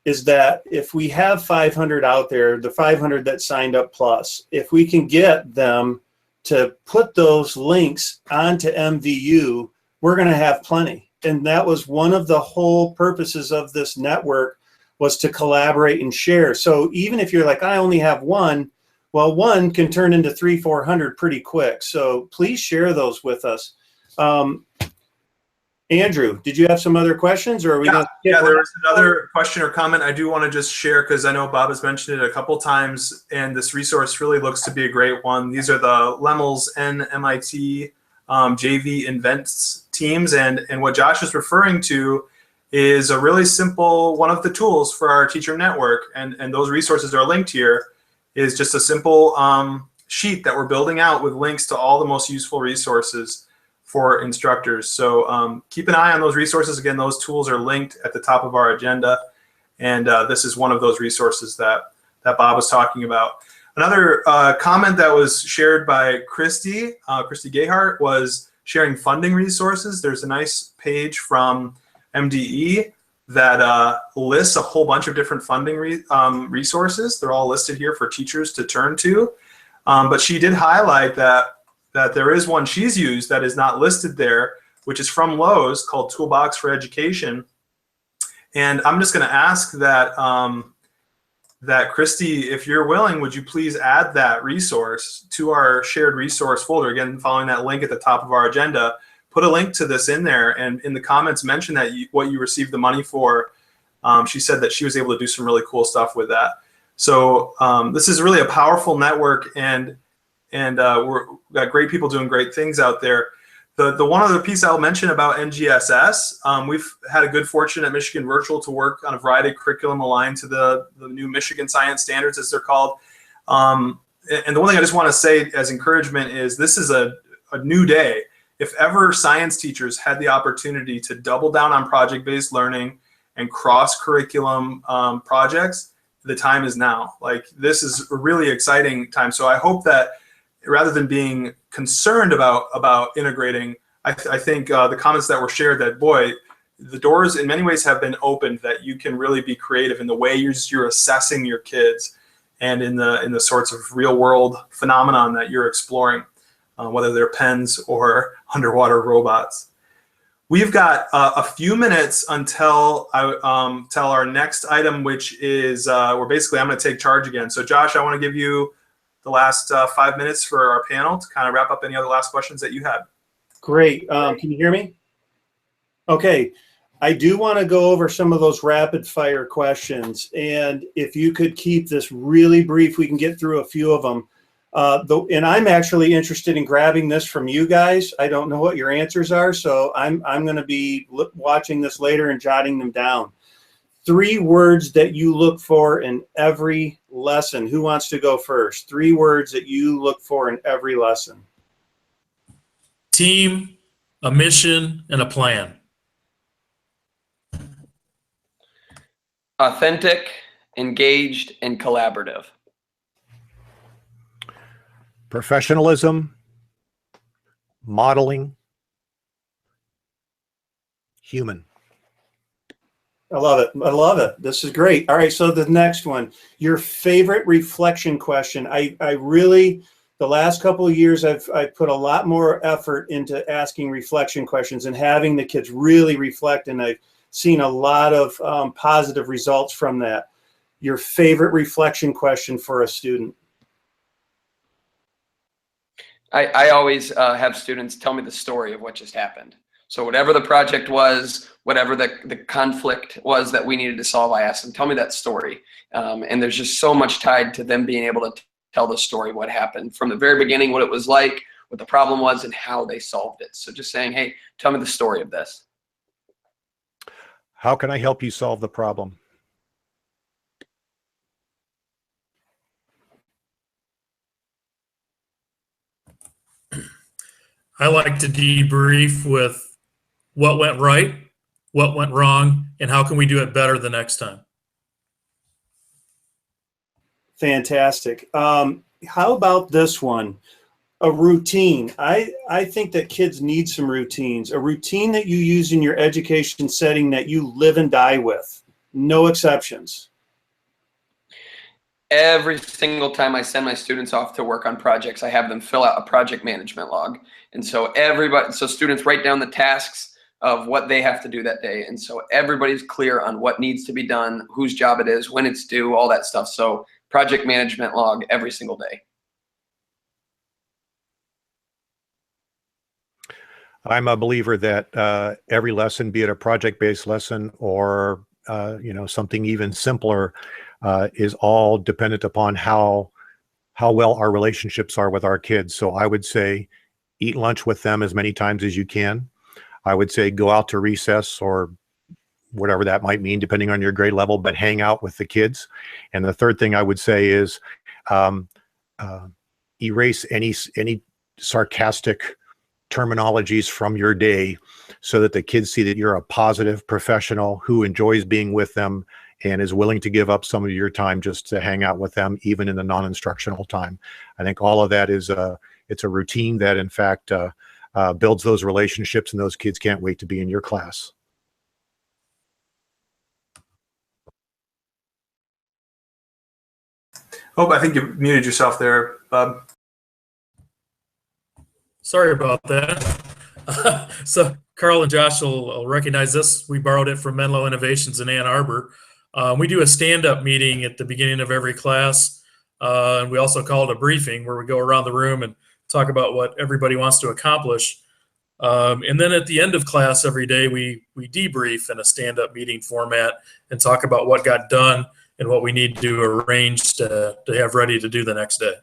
Speaker 2: is that if we have 500 out there, the 500 that signed up plus, if we can get them to put those links onto MVU, we're going to have plenty. And that was one of the whole purposes of this network, was to collaborate and share. So even if you're like, I only have one, well, one can turn into 300-400 pretty quick. So please share those with us. Andrew, did you have some other questions, or are we?
Speaker 1: Yeah, there was another question or comment I do want to just share, because I know Bob has mentioned it a couple times, and this resource really looks to be a great one. These are the Lemmels NMIT JV Invents teams, and what Josh is referring to is a really simple one of the tools for our teacher network, and those resources are linked here. Is just a simple sheet that we're building out with links to all the most useful resources for instructors. So keep an eye on those resources. Again, those tools are linked at the top of our agenda, and this is one of those resources that Bob was talking about. Another comment that was shared by Christy Gayhart was sharing funding resources. There's a nice page from MDE that lists a whole bunch of different funding resources. They're all listed here for teachers to turn to. But she did highlight that there is one she's used that is not listed there, which is from Lowe's, called Toolbox for Education. And I'm just going to ask that that Christy, if you're willing, would you please add that resource to our shared resource folder? Again, following that link at the top of our agenda, put a link to this in there, and in the comments mention that what you received the money for. She said that she was able to do some really cool stuff with that. So this is really a powerful network, and we've got great people doing great things out there. The one other piece I'll mention about NGSS, we've had a good fortune at Michigan Virtual to work on a variety of curriculum aligned to the new Michigan Science Standards, as they're called. And the one thing I just want to say as encouragement is this is a new day. If ever science teachers had the opportunity to double down on project-based learning and cross-curriculum projects, the time is now. Like, this is a really exciting time. So I hope that rather than being concerned about integrating, I think the comments that were shared, that boy, the doors in many ways have been opened, that you can really be creative in the way you're assessing your kids, and in the sorts of real world phenomenon that you're exploring, whether they're pens or underwater robots. We've got a few minutes until I tell our next item, which is where basically I'm going to take charge again. So Josh, I want to give you the last 5 minutes for our panel to kind of wrap up any other last questions that you had.
Speaker 2: Great. Can you hear me? Okay. I do want to go over some of those rapid fire questions. And if you could keep this really brief, we can get through a few of them. And I'm actually interested in grabbing this from you guys. I don't know what your answers are, so I'm going to be watching this later and jotting them down. 3 words that you look for in every lesson. Who wants to go first? 3 words that you look for in every lesson.
Speaker 6: Team, a mission, and a plan.
Speaker 5: Authentic, engaged, and collaborative.
Speaker 4: Professionalism, modeling, human.
Speaker 2: I love it. I love it. This is great. All right. So the next one, your favorite reflection question. I really, the last couple of years, I've put a lot more effort into asking reflection questions and having the kids really reflect. And I've seen a lot of positive results from that. Your favorite reflection question for a student.
Speaker 5: I always have students tell me the story of what just happened. So whatever the project was, whatever the conflict was that we needed to solve, I asked them, tell me that story. And there's just so much tied to them being able to tell the story, what happened from the very beginning, what it was like, what the problem was, and how they solved it. So just saying, hey, tell me the story of this.
Speaker 4: How can I help you solve the problem?
Speaker 6: I like to debrief with what went right, what went wrong, and how can we do it better the next time.
Speaker 2: Fantastic. How about this one? A routine. I think that kids need some routines. A routine that you use in your education setting that you live and die with. No exceptions.
Speaker 5: Every single time I send my students off to work on projects, I have them fill out a project management log. And so students write down the tasks of what they have to do that day. And so everybody's clear on what needs to be done, whose job it is, when it's due, all that stuff. So project management log every single day.
Speaker 4: I'm a believer that every lesson, be it a project-based lesson or something even simpler, is all dependent upon how well our relationships are with our kids. So I would say eat lunch with them as many times as you can. I would say go out to recess or whatever that might mean, depending on your grade level, but hang out with the kids. And the third thing I would say is erase any sarcastic terminologies from your day so that the kids see that you're a positive professional who enjoys being with them and is willing to give up some of your time just to hang out with them, even in the non-instructional time. I think all of that is it's a routine that, in fact, builds those relationships, and those kids can't wait to be in your class.
Speaker 1: Oh, I think you muted yourself there, Bob.
Speaker 6: Sorry about that. So Carl and Josh will recognize this. We borrowed it from Menlo Innovations in Ann Arbor. We do a stand-up meeting at the beginning of every class. And we also call it a briefing, where we go around the room and talk about what everybody wants to accomplish. And then at the end of class every day, we debrief in a stand-up meeting format and talk about what got done and what we need to arrange to have ready to do the next day.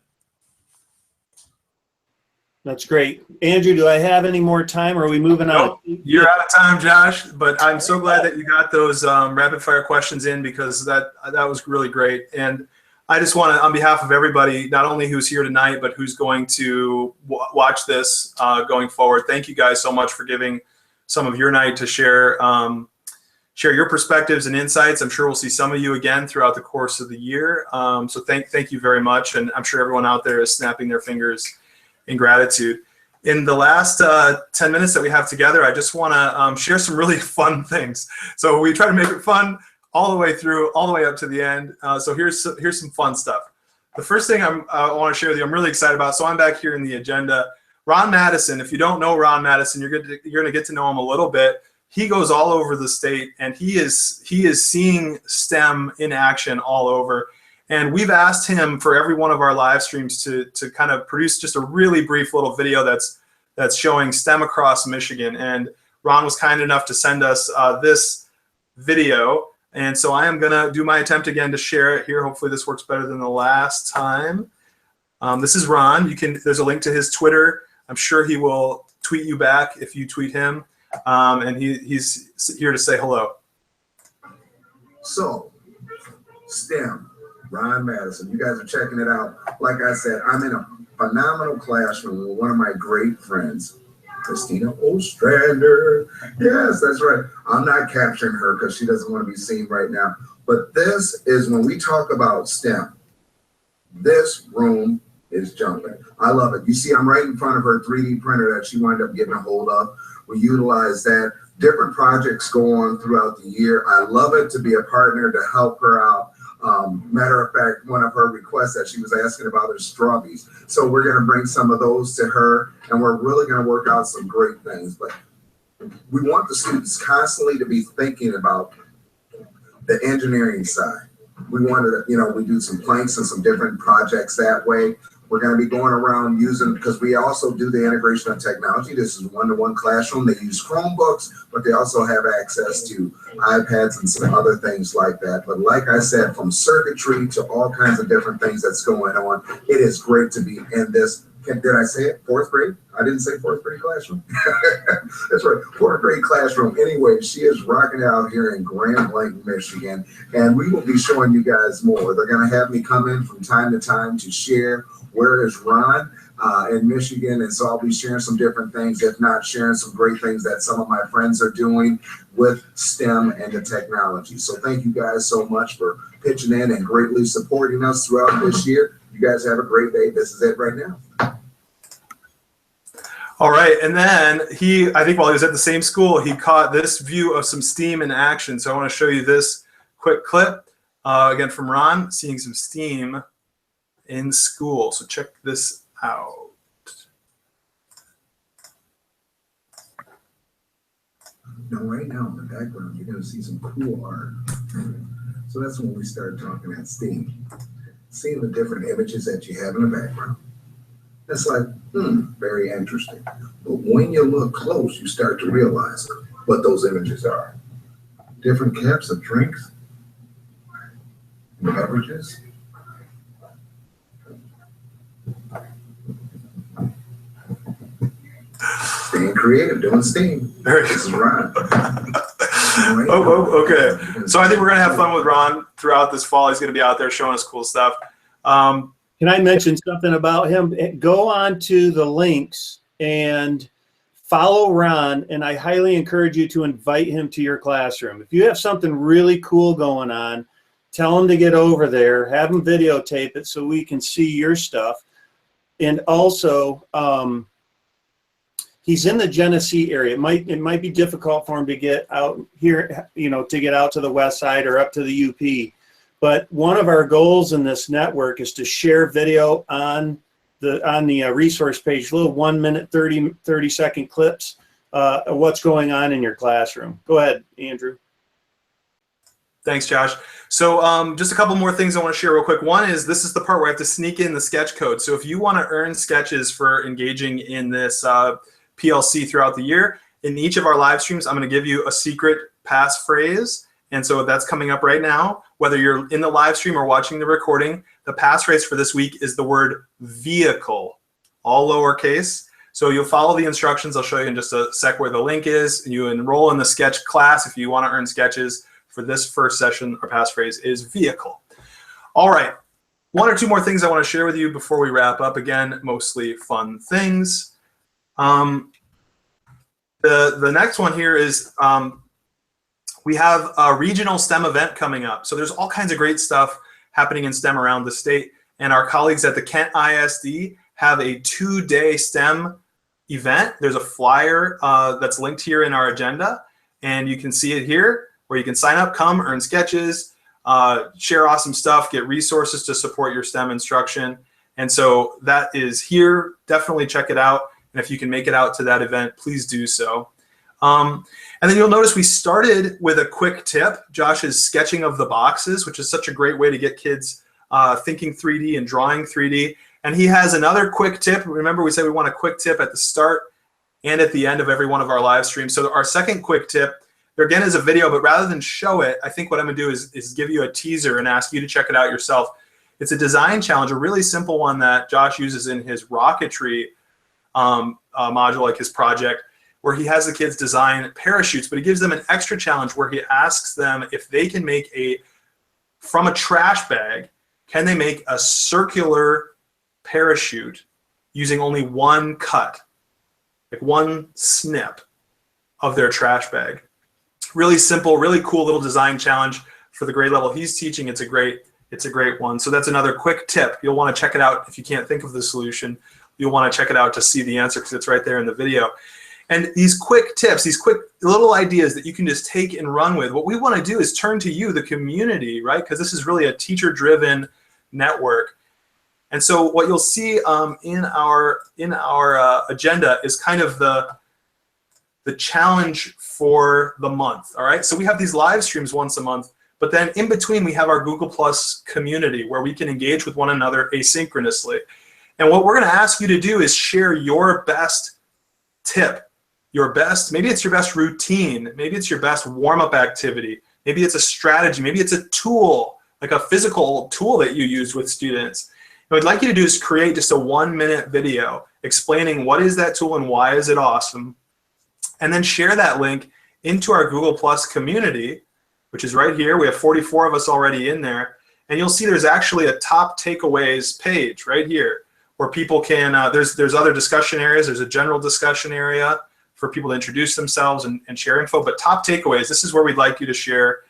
Speaker 2: That's great. Andrew, do I have any more time, or are we moving on?
Speaker 1: Nope, you're out of time, Josh, but I'm so glad that you got those rapid fire questions in, because that was really great. And I just want to, on behalf of everybody, not only who's here tonight, but who's going to watch this going forward, thank you guys so much for giving some of your night to share your perspectives and insights. I'm sure we'll see some of you again throughout the course of the year. So thank you very much. And I'm sure everyone out there is snapping their fingers in gratitude. In the last 10 minutes that we have together, I just want to share some really fun things. So we try to make it fun all the way through, all the way up to the end. So here's some fun stuff. The first thing I want to share with you, I'm really excited about. So I'm back here in the agenda. Ron Madison, if you don't know Ron Madison, you're going to get to know him a little bit. He goes all over the state, and he is seeing STEM in action all over. And we've asked him for every one of our live streams to kind of produce just a really brief little video that's showing STEM across Michigan. And Ron was kind enough to send us this video. And so I am going to do my attempt again to share it here. Hopefully this works better than the last time. This is Ron. There's a link to his Twitter. I'm sure he will tweet you back if you tweet him. And he's here to say hello.
Speaker 7: So, STEM. Ron Madison, you guys are checking it out. Like I said, I'm in a phenomenal classroom with one of my great friends, Christina Ostrander. Yes, that's right. I'm not capturing her because she doesn't want to be seen right now. But this is when we talk about STEM. This room is jumping. I love it. You see, I'm right in front of her 3D printer that she wound up getting a hold of. We utilize that. Different projects go on throughout the year. I love it to be a partner to help her out. Matter of fact, one of her requests that she was asking about is strawberries. So we're going to bring some of those to her, and we're really going to work out some great things. But we want the students constantly to be thinking about the engineering side. We wanted to, we do some planks and some different projects that way. We're going to be going around using, because we also do the integration of technology. This is one-to-one classroom. They use Chromebooks, but they also have access to iPads and some other things like that. But like I said, from circuitry to all kinds of different things that's going on, it is great to be in this. Did I say it? Fourth grade? I didn't say fourth grade classroom. That's right, fourth grade classroom. Anyway, she is rocking out here in Grand Blanc, Michigan, and we will be showing you guys more. They're going to have me come in from time to time to share where is Ron in Michigan, and so I'll be sharing some different things, if not sharing some great things that some of my friends are doing with STEM and the technology. So thank you guys so much for pitching in and greatly supporting us throughout this year. You guys have a great day. This is it right now.
Speaker 1: All right, and then I think while he was at the same school, he caught this view of some STEAM in action. So I want to show you this quick clip, again from Ron, seeing some STEAM in school. So check this out.
Speaker 7: Now, right now in the background, you're going to see some cool art. So that's when we start talking about STEAM. Seeing the different images that you have in the background. It's like, very interesting. But when you look close, you start to realize what those images are. Different caps of drinks, beverages. Staying creative, doing STEAM. This is Ron.
Speaker 1: Okay. So I think we're going to have fun with Ron throughout this fall. He's going to be out there showing us cool stuff.
Speaker 2: Can I mention something about him? Go on to the links and follow Ron, and I highly encourage you to invite him to your classroom. If you have something really cool going on, tell him to get over there, have him videotape it so we can see your stuff. And also, he's in the Genesee area. It might be difficult for him to get out here, to get out to the west side or up to the UP. But one of our goals in this network is to share video on the resource page, little 1 minute, 30 second clips of what's going on in your classroom. Go ahead, Andrew.
Speaker 1: Thanks, Josh. So just a couple more things I want to share real quick. One is this is the part where I have to sneak in the sketch code. So if you want to earn sketches for engaging in this PLC throughout the year, in each of our live streams, I'm going to give you a secret passphrase. And so that's coming up right now. Whether you're in the live stream or watching the recording, the passphrase for this week is the word vehicle, all lowercase. So you'll follow the instructions. I'll show you in just a sec where the link is. You enroll in the sketch class if you want to earn sketches. For this first session, our passphrase is vehicle. All right, one or two more things I want to share with you before we wrap up. Again, mostly fun things. The next one here is we have a regional STEM event coming up. So there's all kinds of great stuff happening in STEM around the state. And our colleagues at the Kent ISD have a 2-day STEM event. There's a flyer that's linked here in our agenda. And you can see it here, where you can sign up, come, earn sketches, share awesome stuff, get resources to support your STEM instruction. And so that is here. Definitely check it out. And if you can make it out to that event, please do so. And then you'll notice we started with a quick tip, Josh's sketching of the boxes, which is such a great way to get kids thinking 3D and drawing 3D. And he has another quick tip. Remember, we said we want a quick tip at the start and at the end of every one of our live streams. So our second quick tip, there again is a video, but rather than show it, I think what I'm gonna do is give you a teaser and ask you to check it out yourself. It's a design challenge, a really simple one that Josh uses in his rocketry module, like his project, where he has the kids design parachutes, but he gives them an extra challenge where he asks them if they can make from a trash bag, can they make a circular parachute using only one cut, like one snip of their trash bag. Really simple, really cool little design challenge for the grade level he's teaching. It's a great one. So that's another quick tip. You'll want to check it out if you can't think of the solution. You'll want to check it out to see the answer because it's right there in the video. And these quick tips, these quick little ideas that you can just take and run with, what we want to do is turn to you, the community, right? Because this is really a teacher-driven network. And so what you'll see in our agenda is kind of the challenge for the month, all right? So we have these live streams once a month, but then in between we have our Google Plus community where we can engage with one another asynchronously. And what we're going to ask you to do is share your best tip, maybe it's your best routine, maybe it's your best warm-up activity, maybe it's a strategy, maybe it's a tool, like a physical tool that you use with students. And what I'd like you to do is create just a 1-minute video explaining what is that tool and why is it awesome, and then share that link into our Google Plus community, which is right here. We have 44 of us already in there, and you'll see there's actually a top takeaways page right here where people can, there's other discussion areas, there's a general discussion area for people to introduce themselves and share info, but top takeaways, this is where we'd like you to share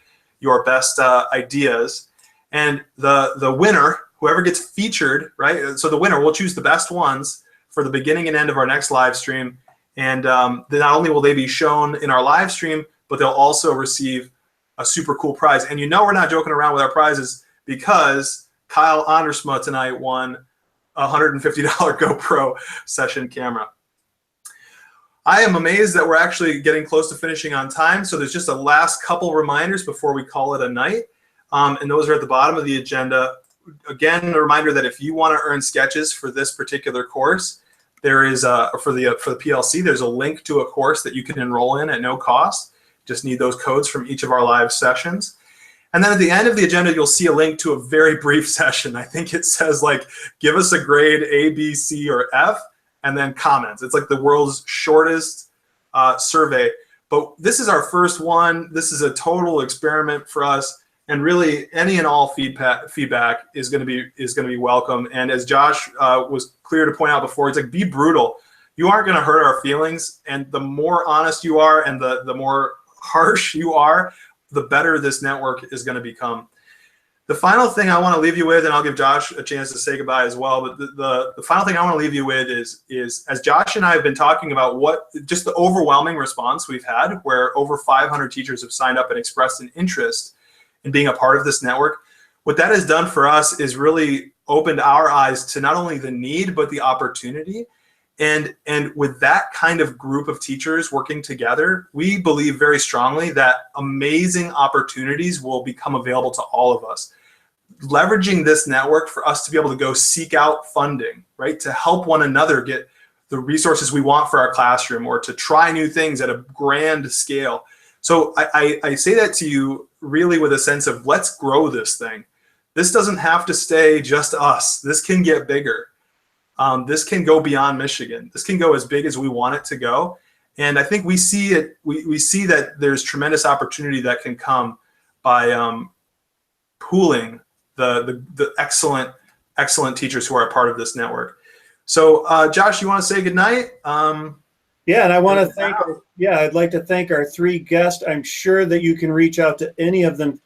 Speaker 1: your best ideas. And the winner, whoever gets featured, right? So the winner, we'll choose the best ones for the beginning and end of our next live stream. And then not only will they be shown in our live stream, but they'll also receive a super cool prize. And you know we're not joking around with our prizes because Kyle Andersma tonight won a $150 GoPro session camera. I am amazed that we're actually getting close to finishing on time. So there's just a last couple reminders before we call it a night. And those are at the bottom of the agenda. Again, a reminder that if you want to earn sketches for this particular course, there is for the PLC, there's a link to a course that you can enroll in at no cost. Just need those codes from each of our live sessions. And then at the end of the agenda, you'll see a link to a very brief session. I think it says like, give us a grade A, B, C, or F, and then comments. It's like the world's shortest survey. But this is our first one. This is a total experiment for us. And really, any and all feedback is going to be welcome. And as Josh was clear to point out before, it's like, be brutal. You aren't going to hurt our feelings. And the more honest you are and the more harsh you are, the better this network is going to become. The final thing I want to leave you with, and I'll give Josh a chance to say goodbye as well, but the final thing I want to leave you with is as Josh and I have been talking about just the overwhelming response we've had, where over 500 teachers have signed up and expressed an interest in being a part of this network, what that has done for us is really opened our eyes to not only the need, but the opportunity. And with that kind of group of teachers working together, we believe very strongly that amazing opportunities will become available to all of us. Leveraging this network for us to be able to go seek out funding, right, to help one another get the resources we want for our classroom, or to try new things at a grand scale. So I say that to you really with a sense of, let's grow this thing. This doesn't have to stay just us. This can get bigger. This can go beyond Michigan. This can go as big as we want it to go. And I think we see it. We see that there's tremendous opportunity that can come by pooling the excellent teachers who are a part of this network. So Josh, you want to say goodnight?
Speaker 2: Yeah, and I want to thank, I'd like to thank our 3 guests. I'm sure that you can reach out to any of them,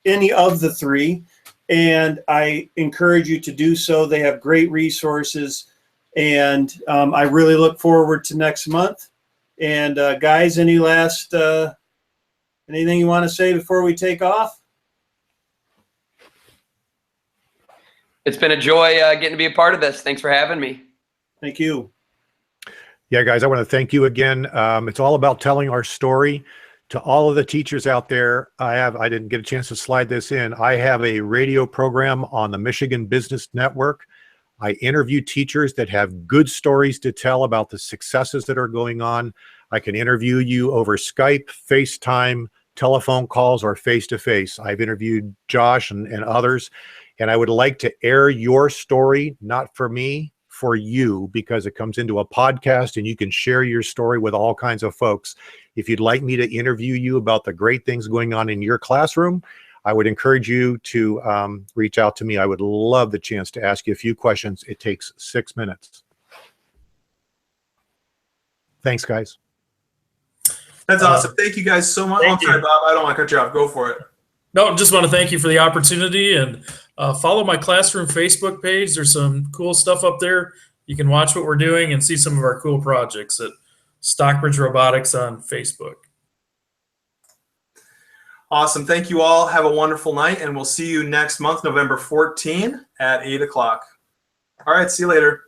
Speaker 2: any of the 3, and I encourage you to do so. They have great resources, and I really look forward to next month. And guys, any last, anything you want to say before we take off?
Speaker 5: It's been a joy getting to be a part of this. Thanks for having me.
Speaker 2: Thank you.
Speaker 4: Yeah, guys, I want to thank you again. It's all about telling our story. To all of the teachers out there, I didn't get a chance to slide this in. I have a radio program on the Michigan Business Network. I interview teachers that have good stories to tell about the successes that are going on. I can interview you over Skype, FaceTime, telephone calls, or face-to-face. I've interviewed Josh and others, and I would like to air your story, not for me, for you, because it comes into a podcast and you can share your story with all kinds of folks. If you'd like me to interview you about the great things going on in your classroom, I would encourage you to reach out to me. I would love the chance to ask you a few questions. It takes 6 minutes. Thanks, guys.
Speaker 1: That's awesome. Thank you guys so much. I'm sorry, Bob, I don't want to cut you off. Go for it.
Speaker 6: No, just want to thank you for the opportunity, and follow my classroom Facebook page. There's some cool stuff up there. You can watch what we're doing and see some of our cool projects at Stockbridge Robotics on Facebook.
Speaker 1: Awesome. Thank you all. Have a wonderful night, and we'll see you next month, November 14 at 8 o'clock. All right. See you later.